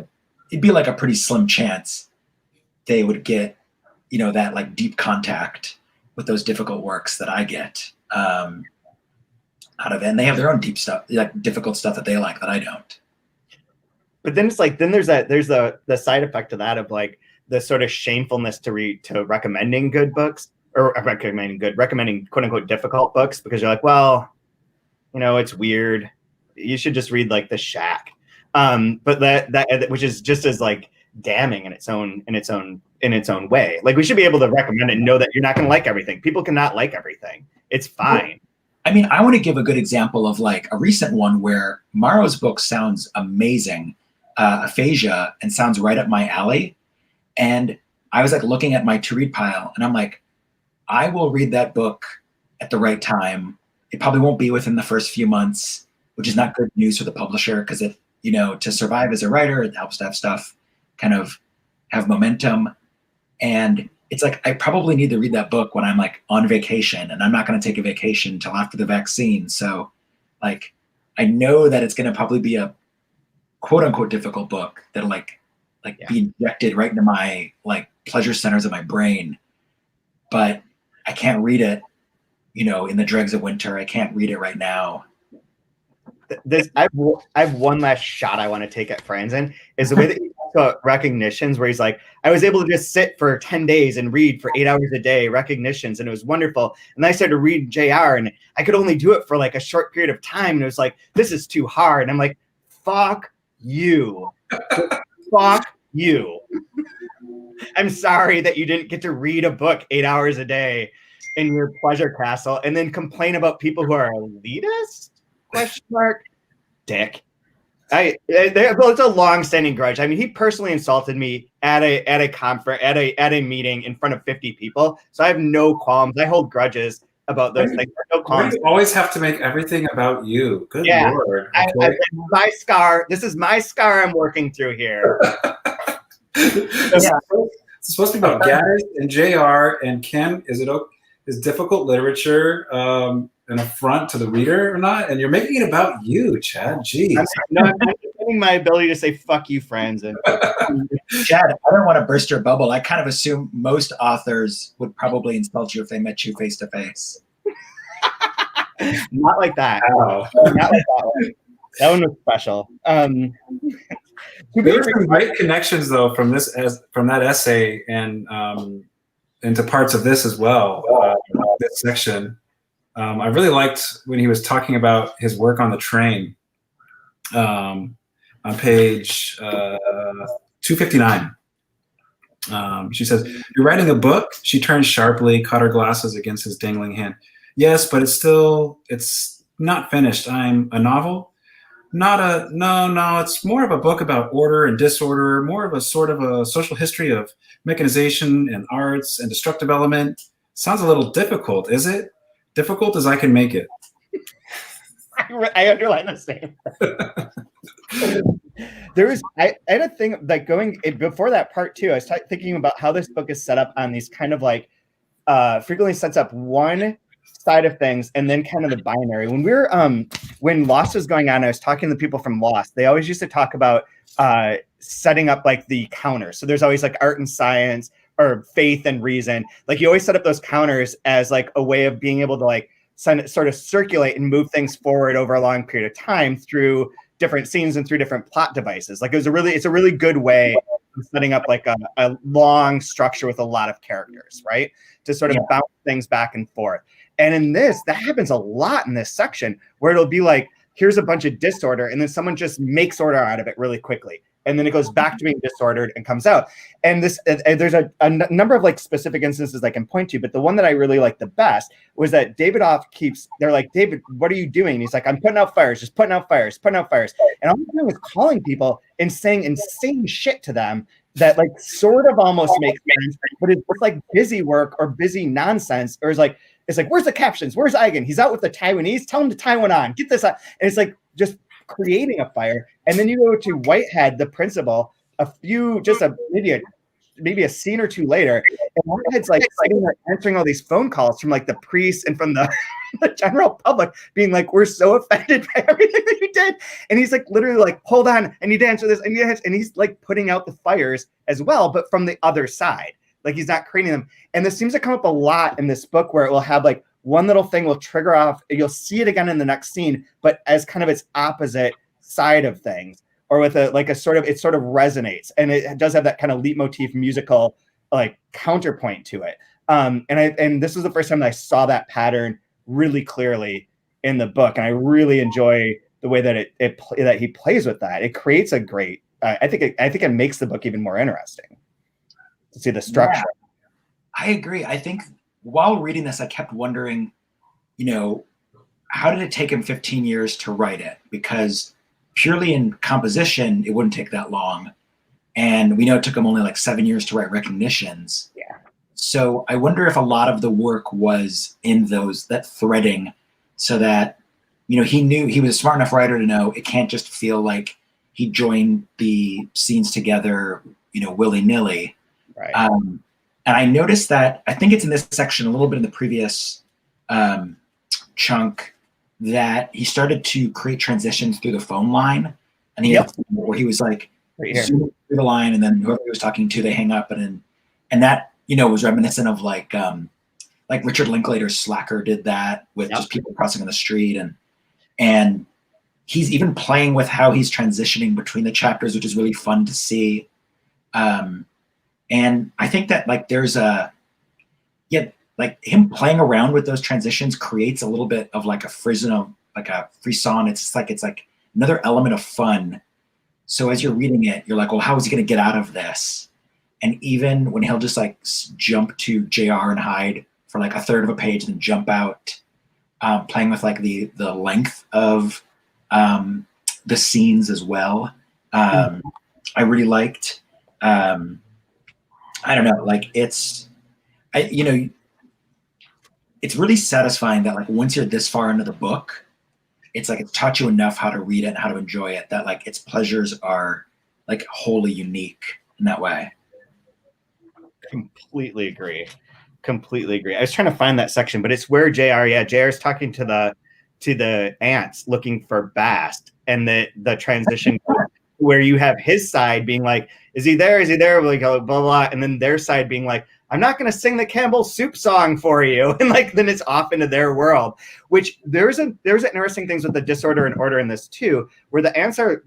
Speaker 3: like a pretty slim chance they would get, that deep contact with those difficult works that I get out of it. And they have their own deep stuff, difficult stuff that they like that I don't.
Speaker 1: But then it's then there's the side effect of that of the sort of shamefulness to recommending good books or recommending quote unquote difficult books, because you're like, well, it's weird. You should just read The Shack. But that which is just as damning in its own way. We should be able to recommend it and know that you're not going to like everything. People cannot like everything. It's fine.
Speaker 3: I mean, I want to give a good example of a recent one where Maro's book sounds amazing, Aphasia, and sounds right up my alley. And I was looking at my to read pile, and I'm like, I will read that book at the right time. It probably won't be within the first few months, which is not good news for the publisher, because it, to survive as a writer, it helps to have stuff kind of have momentum. And it's I probably need to read that book when I'm on vacation, and I'm not going to take a vacation until after the vaccine. So I know that it's going to probably be a quote unquote difficult book that'll be injected right into my pleasure centers of my brain. But I can't read it, in the dregs of winter. I can't read it right now.
Speaker 1: I have one last shot I want to take at Franzen, is the way that he talks about recognitions, where he's I was able to just sit for 10 days and read for 8 hours a day, recognitions, and it was wonderful. And then I started to read JR, and I could only do it for a short period of time. And it was this is too hard. And I'm like, fuck you. Fuck you. I'm sorry that you didn't get to read a book 8 hours a day in your pleasure castle and then complain about people who are elitist? ? Dick. It's a long-standing grudge. I mean, he personally insulted me at a conference, at a meeting in front of 50 people. So I have no qualms. I hold grudges about those things. No qualms.
Speaker 2: You always have to make everything about you. Good Lord.
Speaker 1: Okay. My scar. This is my scar I'm working through here.
Speaker 2: It's supposed to be about Gaz and JR and Ken. Is difficult literature an affront to the reader or not? And you're making it about you, Chad. Jeez.
Speaker 1: I'm defending my ability to say "fuck you, friends." And
Speaker 3: Chad, I don't want to burst your bubble. I kind of assume most authors would probably insult you if they met you face to face.
Speaker 1: Not like that.
Speaker 2: Oh.
Speaker 1: Not like that one. That one was special.
Speaker 2: There were some great connections though from that essay and into parts of this as well. This section, I really liked when he was talking about his work on the train. On page 259. She says, "You're writing a book?" She turned sharply, caught her glasses against his dangling hand. "Yes, but it's not finished. I'm a novel? No, it's more of a book about order and disorder, more of a sort of a social history of mechanization and arts and destructive element. Sounds a little difficult, is it? Difficult as I can make it."
Speaker 1: I underline the same. I had a thing like before that part too. I was thinking about how this book is set up on these kind of like frequently sets up one side of things and then kind of the binary. When Lost was going on, I was talking to the people from Lost. They always used to talk about setting up like the counters. So there's always like art and science or faith and reason. Like you always set up those counters as like a way of being able to like sort of circulate and move things forward over a long period of time through different scenes and through different plot devices. Like it's a really good way of setting up like a long structure with a lot of characters, right? To sort of bounce things back and forth. And in this, that happens a lot in this section where it'll be like, here's a bunch of disorder, and then someone just makes order out of it really quickly. And then it goes back to being disordered and comes out. And there's a number of like specific instances I can point to, but the one that I really liked the best was that they're like, "David, what are you doing?" And he's like, "I'm putting out fires, just putting out fires. And all I'm doing is calling people and saying insane shit to them that like sort of almost makes sense, but it's like busy work or busy nonsense, or it's like, where's the captions? Where's Eigen? He's out with the Taiwanese. Tell him to Taiwan on. Get this out." And it's like just creating a fire. And then you go to Whitehead, the principal, maybe a scene or two later, and Whitehead's like sitting there answering all these phone calls from like the priests and from the general public, being like, "We're so offended by everything that you did." And he's like literally like, "Hold on, I need to answer this. And he's like putting out the fires as well, but from the other side. Like he's not creating them. And this seems to come up a lot in this book where it will have like one little thing will trigger off. You'll see it again in the next scene, but as kind of its opposite side of things, or with it sort of resonates. And it does have that kind of leitmotif musical like counterpoint to it. And this was the first time that I saw that pattern really clearly in the book. And I really enjoy the way that that he plays with that. It creates a great, I think it makes the book even more interesting to see the structure.
Speaker 3: Yeah, I agree. I think while reading this, I kept wondering, how did it take him 15 years to write it? Because purely in composition, it wouldn't take that long. And we know it took him only like 7 years to write Recognitions.
Speaker 1: Yeah.
Speaker 3: So I wonder if a lot of the work was in that threading, so that, he knew, he was a smart enough writer to know it can't just feel like he joined the scenes together, willy-nilly.
Speaker 1: Right.
Speaker 3: And I noticed that, I think it's in this section, a little bit in the previous chunk, that he started to create transitions through the phone line. And where he was like, zooming through the line, and then whoever he was talking to, they hang up. And that, was reminiscent of like Richard Linklater's Slacker did that with just people crossing on the street. And he's even playing with how he's transitioning between the chapters, which is really fun to see. And I think that like there's like him playing around with those transitions creates a little bit of like a frisson. It's like another element of fun. So as you're reading it, you're like, well, how is he going to get out of this? And even when he'll just like jump to JR and Hyde for like a third of a page and then jump out, playing with like the length of the scenes as well. I really liked. I don't know, like it's really satisfying that like once you're this far into the book, it's like it's taught you enough how to read it and how to enjoy it that like its pleasures are like wholly unique in that way.
Speaker 1: Completely agree. I was trying to find that section, but it's where JR's talking to the ants looking for Bast, and the transition where you have his side being like, is he there? Like, blah, blah, blah. And then their side being like, I'm not going to sing the Campbell soup song for you. And like, then it's off into their world, which there's interesting things with the disorder and order in this too, where the answer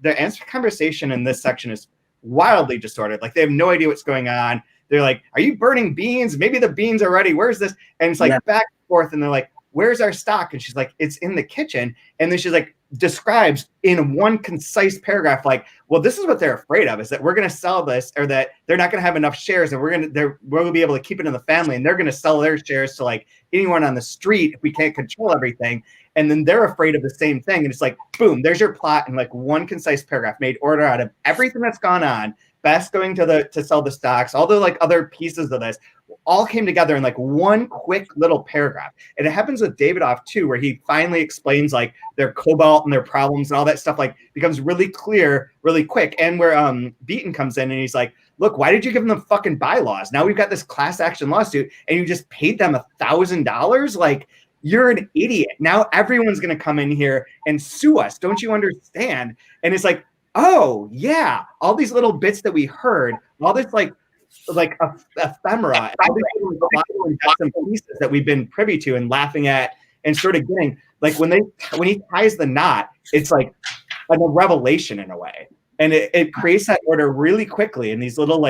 Speaker 1: conversation in this section is wildly distorted. Like they have no idea what's going on. They're like, are you burning beans? Maybe the beans are ready. Where's this? And it's like back and forth. And they're like, where's our stock? And she's like, it's in the kitchen. And then she's like, describes in one concise paragraph, like, well, this is what they're afraid of, is that we're going to sell this, or that they're not going to have enough shares, and we're going to be able to keep it in the family, and they're going to sell their shares to like anyone on the street if we can't control everything. And then they're afraid of the same thing. And it's like, boom, there's your plot in like one concise paragraph, made order out of everything that's gone on. Best going to sell the stocks, all the like other pieces of this all came together in like one quick little paragraph. And it happens with Davidoff too, where he finally explains like their cobalt and their problems and all that stuff, like becomes really clear, really quick. And where Beaton comes in and he's like, look, why did you give them fucking bylaws? Now we've got this class action lawsuit and you just paid them $1,000. Like, you're an idiot. Now everyone's going to come in here and sue us. Don't you understand? And it's like, oh yeah, all these little bits that we heard, all this like ephemera, all these little bits and pieces that we've been privy to and laughing at and sort of getting, like when he ties the knot, it's like a revelation in a way. And it creates that order really quickly in these little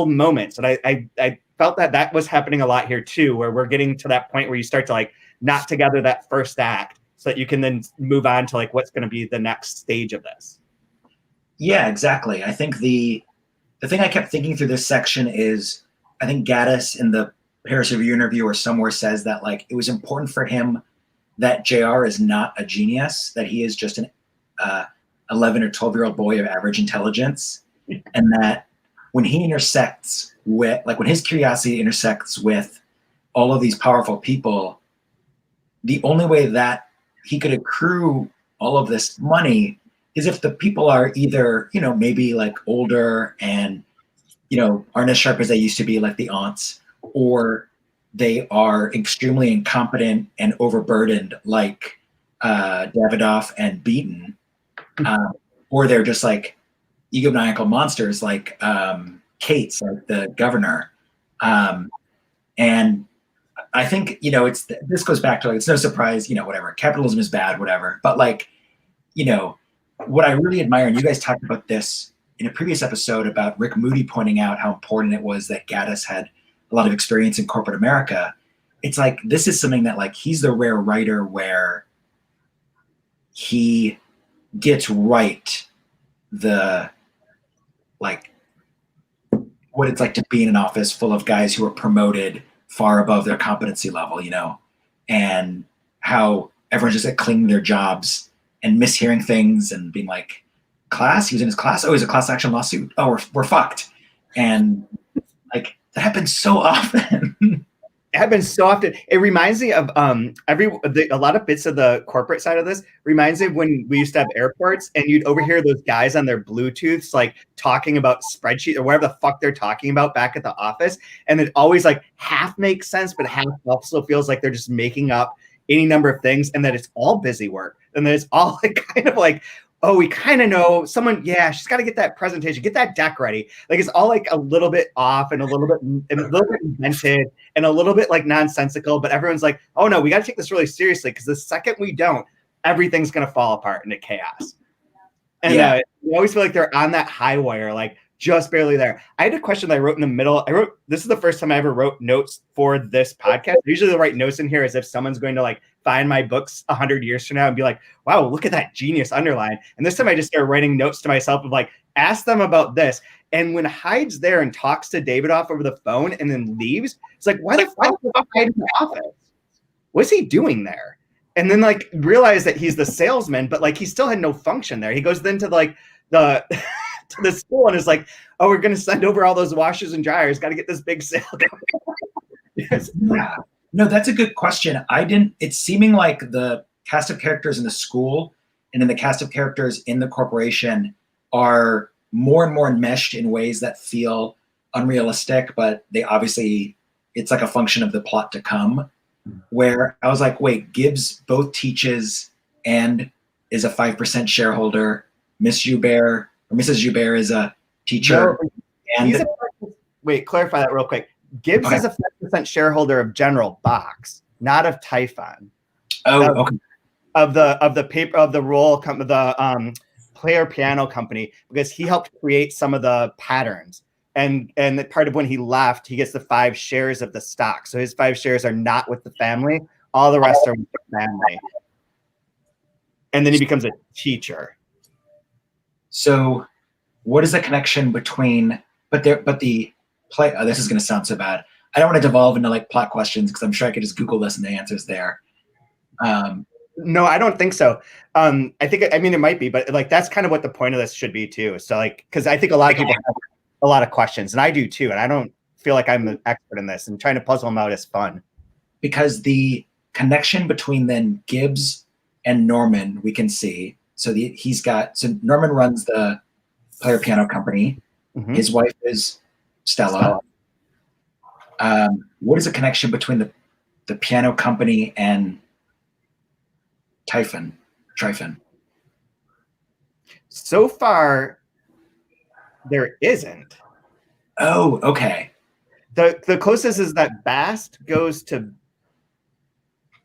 Speaker 1: moments. And I felt that was happening a lot here too, where we're getting to that point where you start to like knot together that first act so that you can then move on to like what's going to be the next stage of this.
Speaker 3: Yeah, exactly. I think the thing I kept thinking through this section is, I think Gaddis in the Paris Review interview or somewhere says that like it was important for him that JR is not a genius, that he is just an 11 or 12-year-old boy of average intelligence, and that when he intersects with, like when his curiosity intersects with all of these powerful people, the only way that he could accrue all of this money is if the people are either, you know, maybe like older and, you know, aren't as sharp as they used to be, like the aunts, or they are extremely incompetent and overburdened, like Davidoff and Beaton, or they're just like egomaniacal monsters, like Cates, like the governor. And I think, you know, this goes back to like, it's no surprise, you know, whatever, capitalism is bad, whatever. But like, you know, what I really admire, and you guys talked about this in a previous episode about Rick Moody pointing out how important it was that Gaddis had a lot of experience in corporate America. It's like, this is something that like, he's the rare writer where he gets right the, like, what it's like to be in an office full of guys who are promoted far above their competency level, you know, and how everyone's just like clinging to their jobs and mishearing things and being like, class, he was in his class. Oh, he's a class action lawsuit. Oh, we're fucked. And like, that happens so often.
Speaker 1: It happens so often. It reminds me of a lot of bits of the corporate side of this reminds me of when we used to have airports and you'd overhear those guys on their Bluetooths like talking about spreadsheet or whatever the fuck they're talking about back at the office. And it always like half makes sense, but half also feels like they're just making up any number of things and that it's all busy work. And that it's all like kind of like, oh, we kind of know someone, yeah, she's got to get that presentation, get that deck ready. Like it's all like a little bit off and a little bit invented and a little bit like nonsensical, but everyone's like, oh no, we got to take this really seriously because the second we don't, everything's going to fall apart into chaos. And you always feel like they're on that high wire, like just barely there. I had a question that I wrote in the middle. This is the first time I ever wrote notes for this podcast. Usually they'll write notes in here as if someone's going to like find my books 100 years from now and be like, wow, look at that genius underline. And this time I just started writing notes to myself of like, ask them about this. And when Hyde's there and talks to Davidoff over the phone and then leaves, it's like, why the fuck is Hyde in the office? What's he doing there? And then like realize that he's the salesman, but like he still had no function there. He goes then to like the to the school and is like, oh, we're going to send over all those washers and dryers. Got to get this big sale going. Yes.
Speaker 3: Yeah. No, that's a good question. It's seeming like the cast of characters in the school and then the cast of characters in the corporation are more and more enmeshed in ways that feel unrealistic, but they obviously, it's like a function of the plot to come, where I was like, wait, Gibbs both teaches and is a 5% shareholder. Mrs. Joubert is a teacher.
Speaker 1: No, wait, clarify that real quick. Gibbs is a 5% shareholder of General Box, not of Typhon.
Speaker 3: Okay.
Speaker 1: Of the player piano company, because he helped create some of the patterns. And part of when he left, he gets the 5 shares of the stock. So his 5 shares are not with the family. All the rest are with the family. And then he becomes a teacher.
Speaker 3: So what is the connection between, but the play, this is going to sound so bad. I don't want to devolve into like plot questions because I'm sure I could just Google this and the answer's there.
Speaker 1: No, I don't think so. I mean, it might be, but like, that's kind of what the point of this should be too. So like, cause I think a lot of people have a lot of questions, and I do too. And I don't feel like I'm an expert in this, and trying to puzzle them out is fun.
Speaker 3: Because the connection between then Gibbs and Norman, we can see. So Norman runs the player piano company. Mm-hmm. His wife is Stella. What is the connection between the piano company and Typhon?
Speaker 1: So far, there isn't.
Speaker 3: Oh, okay.
Speaker 1: The closest is that Bast goes to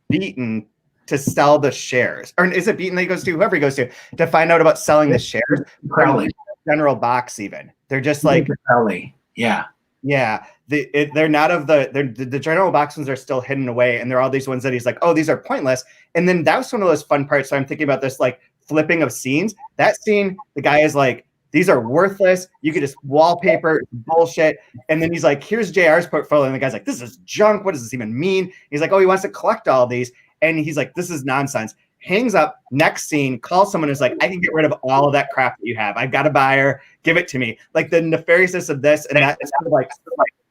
Speaker 1: Beaton to sell the shares. Or is it Beaton that he goes to? Whoever he goes to find out about selling the shares.
Speaker 3: Crowley.
Speaker 1: General Box even. They're just like
Speaker 3: Crowley. Yeah.
Speaker 1: Yeah. They're not of the General Box ones are still hidden away, and there are all these ones that he's like, oh, these are pointless. And then that was one of those fun parts. So I'm thinking about this like flipping of scenes. That scene, the guy is like, these are worthless. You could just wallpaper bullshit. And then he's like, here's JR's portfolio. And the guy's like, this is junk. What does this even mean? He's like, oh, he wants to collect all these. And he's like, this is nonsense. Hangs up, next scene, calls someone who's like, I can get rid of all of that crap that you have. I've got a buyer. Give it to me. Like the nefariousness of this and that sort of like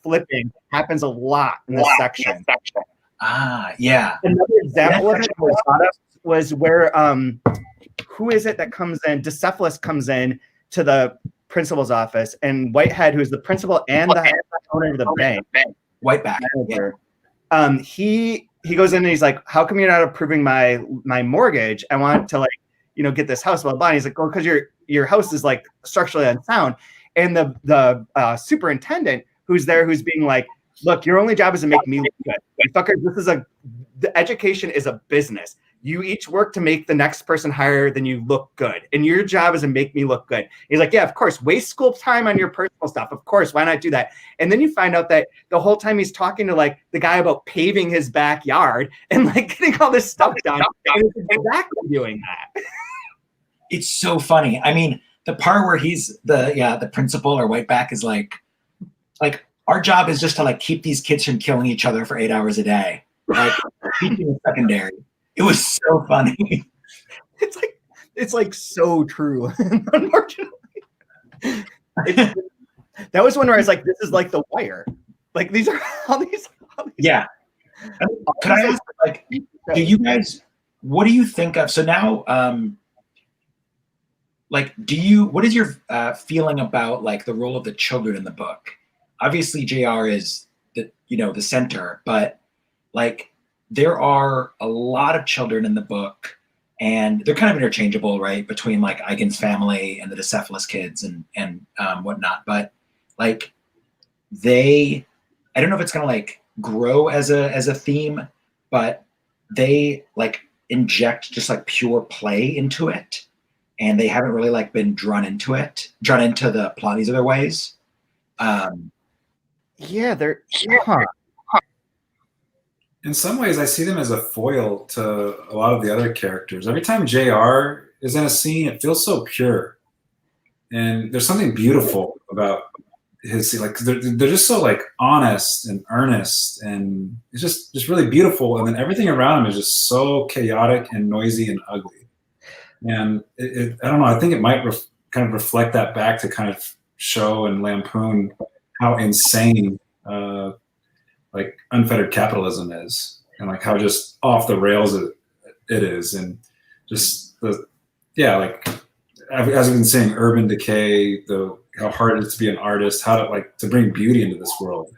Speaker 1: flipping happens a lot in this section.
Speaker 3: Yeah.
Speaker 1: Another example of it was where, who is it that comes in? Dissecting comes in to the principal's office, and Whitehead, who's the principal and the owner of the bank,
Speaker 3: Whiteback.
Speaker 1: He goes in and he's like, how come you're not approving my mortgage? I want to get this house, blah, blah, blah. And he's like, well, because your house is like structurally unsound. And the superintendent who's there, who's being like, look, your only job is to make me look good. Fucker, the education is a business. You each work to make the next person higher than you look good. And your job is to make me look good. He's like, yeah, of course. Waste school time on your personal stuff. Of course. Why not do that? And then you find out that the whole time he's talking to like the guy about paving his backyard and like getting all this stuff done. And he's exactly doing that.
Speaker 3: It's so funny. I mean, the part where he's the principal or Whiteback is like our job is just to like keep these kids from killing each other for 8 hours a day. Like teaching is secondary. It was so funny.
Speaker 1: It's like so true. Unfortunately, that was one where I was like, "This is like The Wire." Like these are all these.
Speaker 3: Yeah. Could I ask, like, do you guys? What do you think of? So now, what is your feeling about like the role of the children in the book? Obviously, JR is the center, but like. There are a lot of children in the book, and they're kind of interchangeable, right? Between like Eigen's family and the Dissecting kids and whatnot. But like I don't know if it's gonna like grow as a theme, but they like inject just like pure play into it, and they haven't really like been drawn into the plot these other ways.
Speaker 2: In some ways, I see them as a foil to a lot of the other characters. Every time JR is in a scene, it feels so pure. And there's something beautiful about his scene. Like, they're just so, like, honest and earnest. And it's just really beautiful. And then everything around him is just so chaotic and noisy and ugly. And I don't know, I think it might kind of reflect that back to kind of show and lampoon how insane like unfettered capitalism is, and like how just off the rails it is, and just like as we've been saying, urban decay, how hard it is to be an artist, how to bring beauty into this world,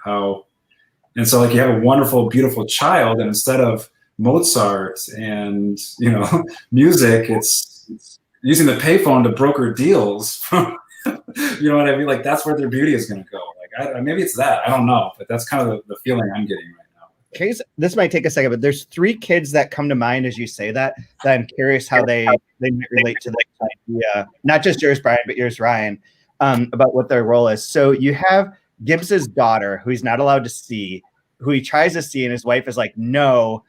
Speaker 2: and so like you have a wonderful, beautiful child, and instead of Mozart and music, it's using the payphone to broker deals. You know what I mean? Like that's where their beauty is going to go. Like Maybe it's that. I don't know, but that's kind of the feeling I'm getting right now.
Speaker 1: Case, this might take a second, but there's 3 kids that come to mind as you say that I'm curious how they might relate to this idea. Not just yours, Brian, but yours, Ryan, about what their role is. So you have Gibbs's daughter, who he's not allowed to see, who he tries to see, and his wife is like, no,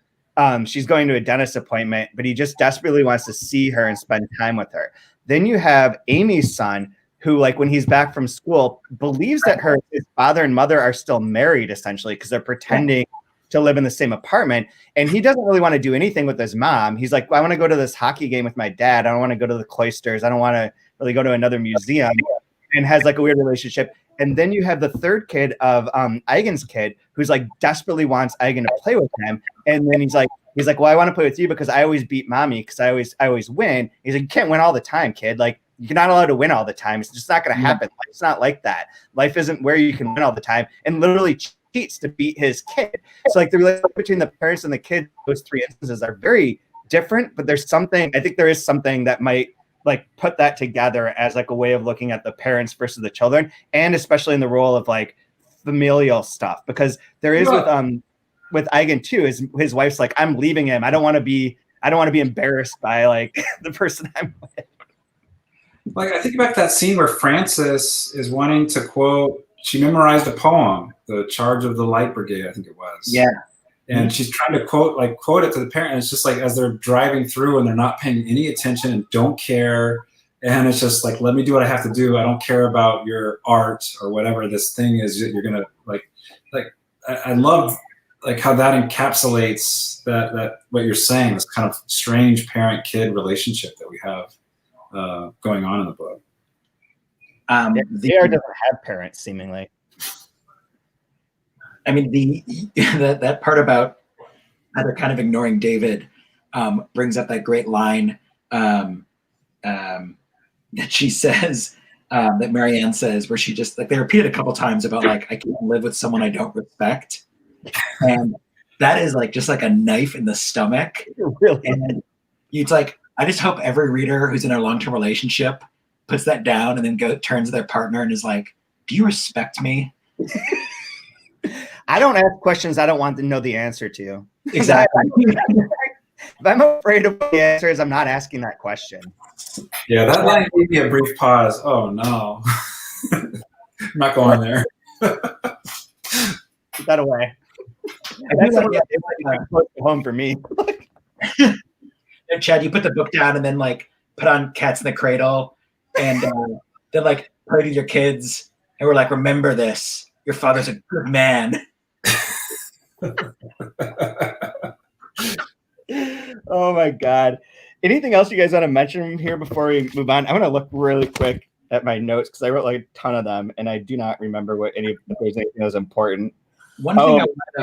Speaker 1: she's going to a dentist appointment, but he just desperately wants to see her and spend time with her. Then you have Amy's son, who, like, when he's back from school, believes that his father and mother are still married, essentially, because they're pretending to live in the same apartment. And he doesn't really want to do anything with his mom. He's like, well, I want to go to this hockey game with my dad. I don't want to go to the cloisters. I don't want to really go to another museum, and has like a weird relationship. And then you have the third kid of Eigen's kid, who's like desperately wants Eigen to play with him. And then he's like, well, I want to play with you because I always beat mommy because I always win. He's like, you can't win all the time, kid. Like, you're not allowed to win all the time. It's just not going to happen. It's not like that. Life isn't where you can win all the time. And literally cheats to beat his kid. So like the relationship between the parents and the kid, those 3 instances are very different. But there's something, I think there is something that might like put that together as like a way of looking at the parents versus the children, and especially in the role of like familial stuff, because there is with Eigen too, his wife's like, I'm leaving him. I don't want to be embarrassed by like the person I'm with.
Speaker 2: Like, I think about that scene where Frances is wanting to quote, she memorized a poem, The Charge of the Light Brigade, I think it was.
Speaker 3: Yeah.
Speaker 2: And she's trying to quote it to the parent. And it's just like, as they're driving through and they're not paying any attention and don't care. And it's just like, let me do what I have to do. I don't care about your art or whatever this thing is that you're going to like, I love like how that encapsulates that what you're saying, this kind of strange parent-kid relationship that we have going on in the book.
Speaker 1: JR doesn't have parents, seemingly.
Speaker 3: I mean, that part about how they're kind of ignoring David brings up that great line that she says, that Marianne says, where she just like, they repeat it a couple times about like, I can't live with someone I don't respect. And that is like just like a knife in the stomach.
Speaker 1: Really?
Speaker 3: And it's like, I just hope every reader who's in a long-term relationship puts that down and then turns to their partner and is like, do you respect me?
Speaker 1: I don't ask questions I don't want to know the answer to.
Speaker 3: Exactly.
Speaker 1: If I'm afraid of the answers, I'm not asking that question.
Speaker 2: Yeah, that line gave me a brief pause. Oh no. I'm not going there.
Speaker 1: Put that away. That's like close to home for me.
Speaker 3: And Chad, you put the book down and then like put on Cats in the Cradle and then like pray to your kids and we're like, remember this, your father's a good man.
Speaker 1: Oh my God. Anything else you guys want to mention here before we move on? I'm going to look really quick at my notes because I wrote like a ton of them and I do not remember if there's anything that was important. There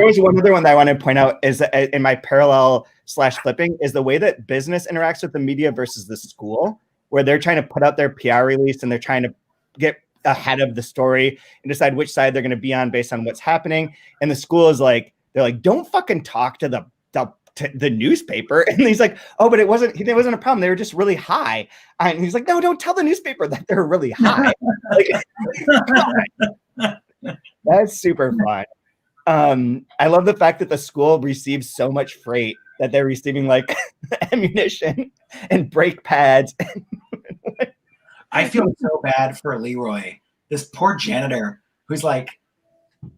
Speaker 1: was one other one that I want to point out is that in my parallel / flipping is the way that business interacts with the media versus the school, where they're trying to put out their PR release and they're trying to get ahead of the story and decide which side they're going to be on based on what's happening. And the school is like, they're like, don't fucking talk to the newspaper. And he's like, oh, but it wasn't a problem. They were just really high. And he's like, no, don't tell the newspaper that they're really high. Like, that's super fun. I love the fact that the school receives so much freight that they're receiving like ammunition and brake pads.
Speaker 3: I feel so bad for Leroy, this poor janitor who's like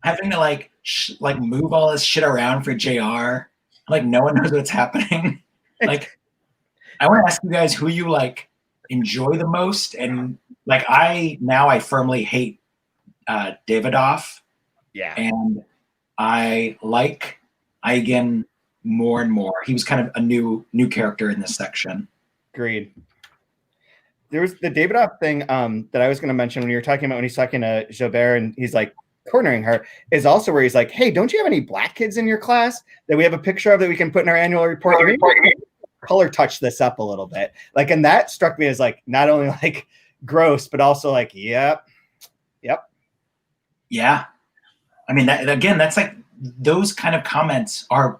Speaker 3: having to like move all this shit around for JR. Like no one knows what's happening. Like, I want to ask you guys who you like enjoy the most, and like I firmly hate Davidoff.
Speaker 1: Yeah,
Speaker 3: and I like Eigen more and more. He was kind of a new character in this section.
Speaker 1: Agreed. There was the Davidoff thing that I was going to mention when you were talking about when he's talking to Javert and he's like cornering her, is also where he's like, hey, don't you have any black kids in your class that we have a picture of that we can put in our annual report? Color touch this up a little bit. Like, and that struck me as like not only like gross, but also like, yep.
Speaker 3: Yeah. I mean, that's like, those kind of comments are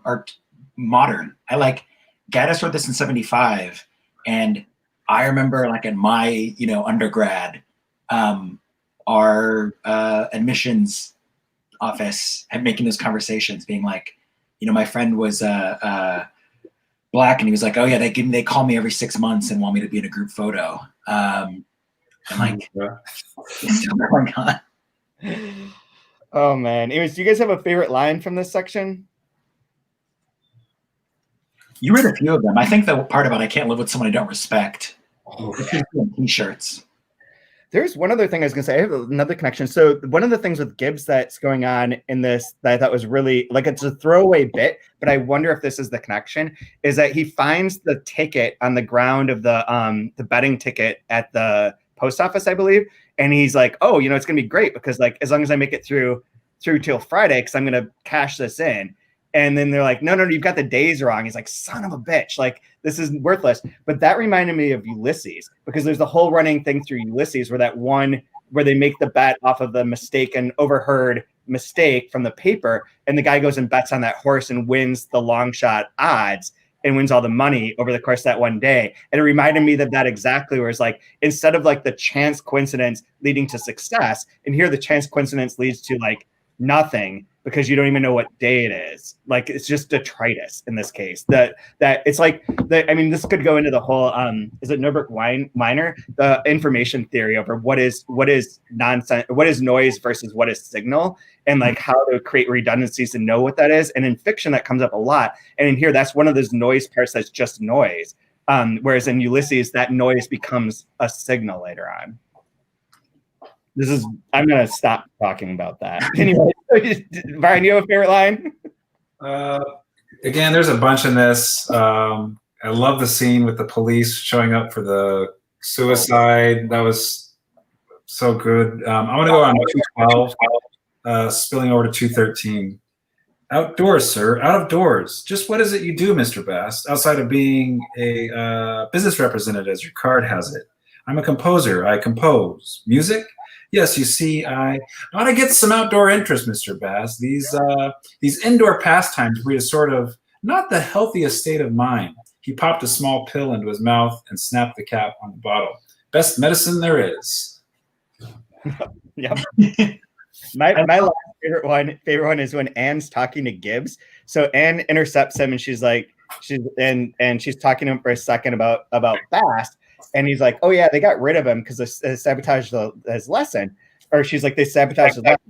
Speaker 3: modern. I like, Gaddis wrote this in 1975, and I remember like in my, undergrad, our admissions office and making those conversations, being like, you know, my friend was black, and he was like, oh yeah, they call me every 6 months and want me to be in a group photo. And like, it's still going on.
Speaker 1: Oh man. Anyways, do you guys have a favorite line from this section?
Speaker 3: You read a few of them. I think the part about I can't live with someone I don't respect. T-shirts.
Speaker 1: There's one other thing I was gonna say. I have another connection. So one of the things with Gibbs that's going on in this that I thought was really, like, it's a throwaway bit, but I wonder if this is the connection, is that he finds the ticket on the ground of the betting ticket at the post office, I believe, and he's like, oh, you know, it's gonna be great because, like, as long as I make it through till Friday, because I'm gonna cash this in. And then they're like, no, you've got the days wrong. He's like, son of a bitch. Like, this is worthless. But that reminded me of Ulysses, because there's the whole running thing through Ulysses where they make the bet off of the mistaken, overheard mistake from the paper. And the guy goes and bets on that horse and wins the long shot odds and wins all the money over the course of that one day. And it reminded me that exactly, where it's like, instead of like the chance coincidence leading to success, and here the chance coincidence leads to like nothing, because you don't even know what day it is. Like, it's just detritus in this case. That it's like I mean, this could go into the whole is it Norbert Wiener, the information theory over what is nonsense, what is noise versus what is signal, and like how to create redundancies to know what that is. And in fiction, that comes up a lot. And in here, that's one of those noise parts that's just noise. Whereas in Ulysses, that noise becomes a signal later on. I'm going to stop talking about that. Anyway, Ryan, you have a favorite line?
Speaker 2: Again, there's a bunch in this. I love the scene with the police showing up for the suicide. That was so good. I want to go on 212, spilling over to 213. Outdoors, sir. Out of doors. Just what is it you do, Mr. Bast, outside of being a business representative, as your card has it? I'm a composer. I compose. Music? Yes, you see, I want to get some outdoor interest, Mr. Bass. These indoor pastimes breed a sort of not the healthiest state of mind. He popped a small pill into his mouth and snapped the cap on the bottle. Best medicine there is.
Speaker 1: Yep. My last favorite one is when Anne's talking to Gibbs. So Anne intercepts him, and she's talking to him for a second about Bast. And he's like, oh, yeah, they got rid of him because they sabotaged his lesson. Or she's like, they sabotaged his lesson.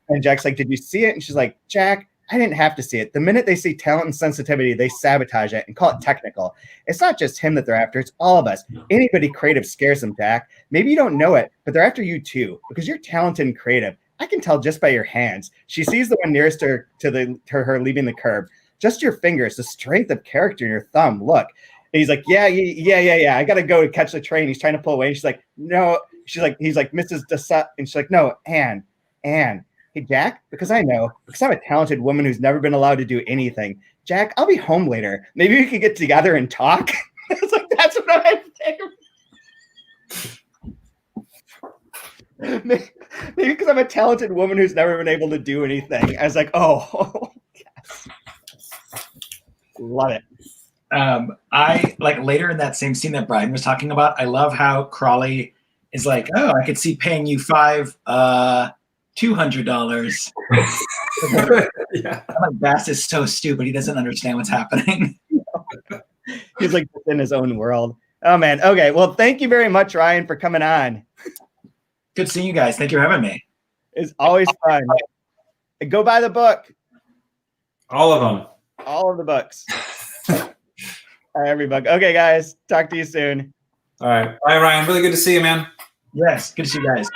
Speaker 1: And Jack's like, did you see it? And she's like, Jack, I didn't have to see it. The minute they see talent and sensitivity, they sabotage it and call it technical. It's not just him that they're after. It's all of us. Anybody creative scares them, Jack. Maybe you don't know it, but they're after you too, because you're talented and creative. I can tell just by your hands. She sees the one nearest her to her leaving the curb. Just your fingers, the strength of character in your thumb. Look. And he's like, yeah. I got to go to catch the train. He's trying to pull away. And she's like, no. He's like, Mrs. Dissecting. And she's like, no, Anne. Hey, Jack, because I'm a talented woman who's never been allowed to do anything. Jack, I'll be home later. Maybe we could get together and talk. It's like, that's what I'm saying. Maybe because I'm a talented woman who's never been able to do anything. I was like, oh, yes. Love it.
Speaker 3: I like later in that same scene that Brian was talking about, I love how Crawley is like, oh, I could see paying you $200.
Speaker 2: Yeah.
Speaker 3: I'm like, Bass is so stupid. He doesn't understand what's happening.
Speaker 1: He's like in his own world. Oh man. Okay. Well, thank you very much, Ryan, for coming on.
Speaker 3: Good seeing you guys. Thank you for having me.
Speaker 1: It's always fun. Go buy the book.
Speaker 2: All of them.
Speaker 1: All of the books. Every book. Okay, guys. Talk to you soon.
Speaker 2: All right. Bye, Ryan. Really good to see you, man.
Speaker 3: Yes. Good to see you guys.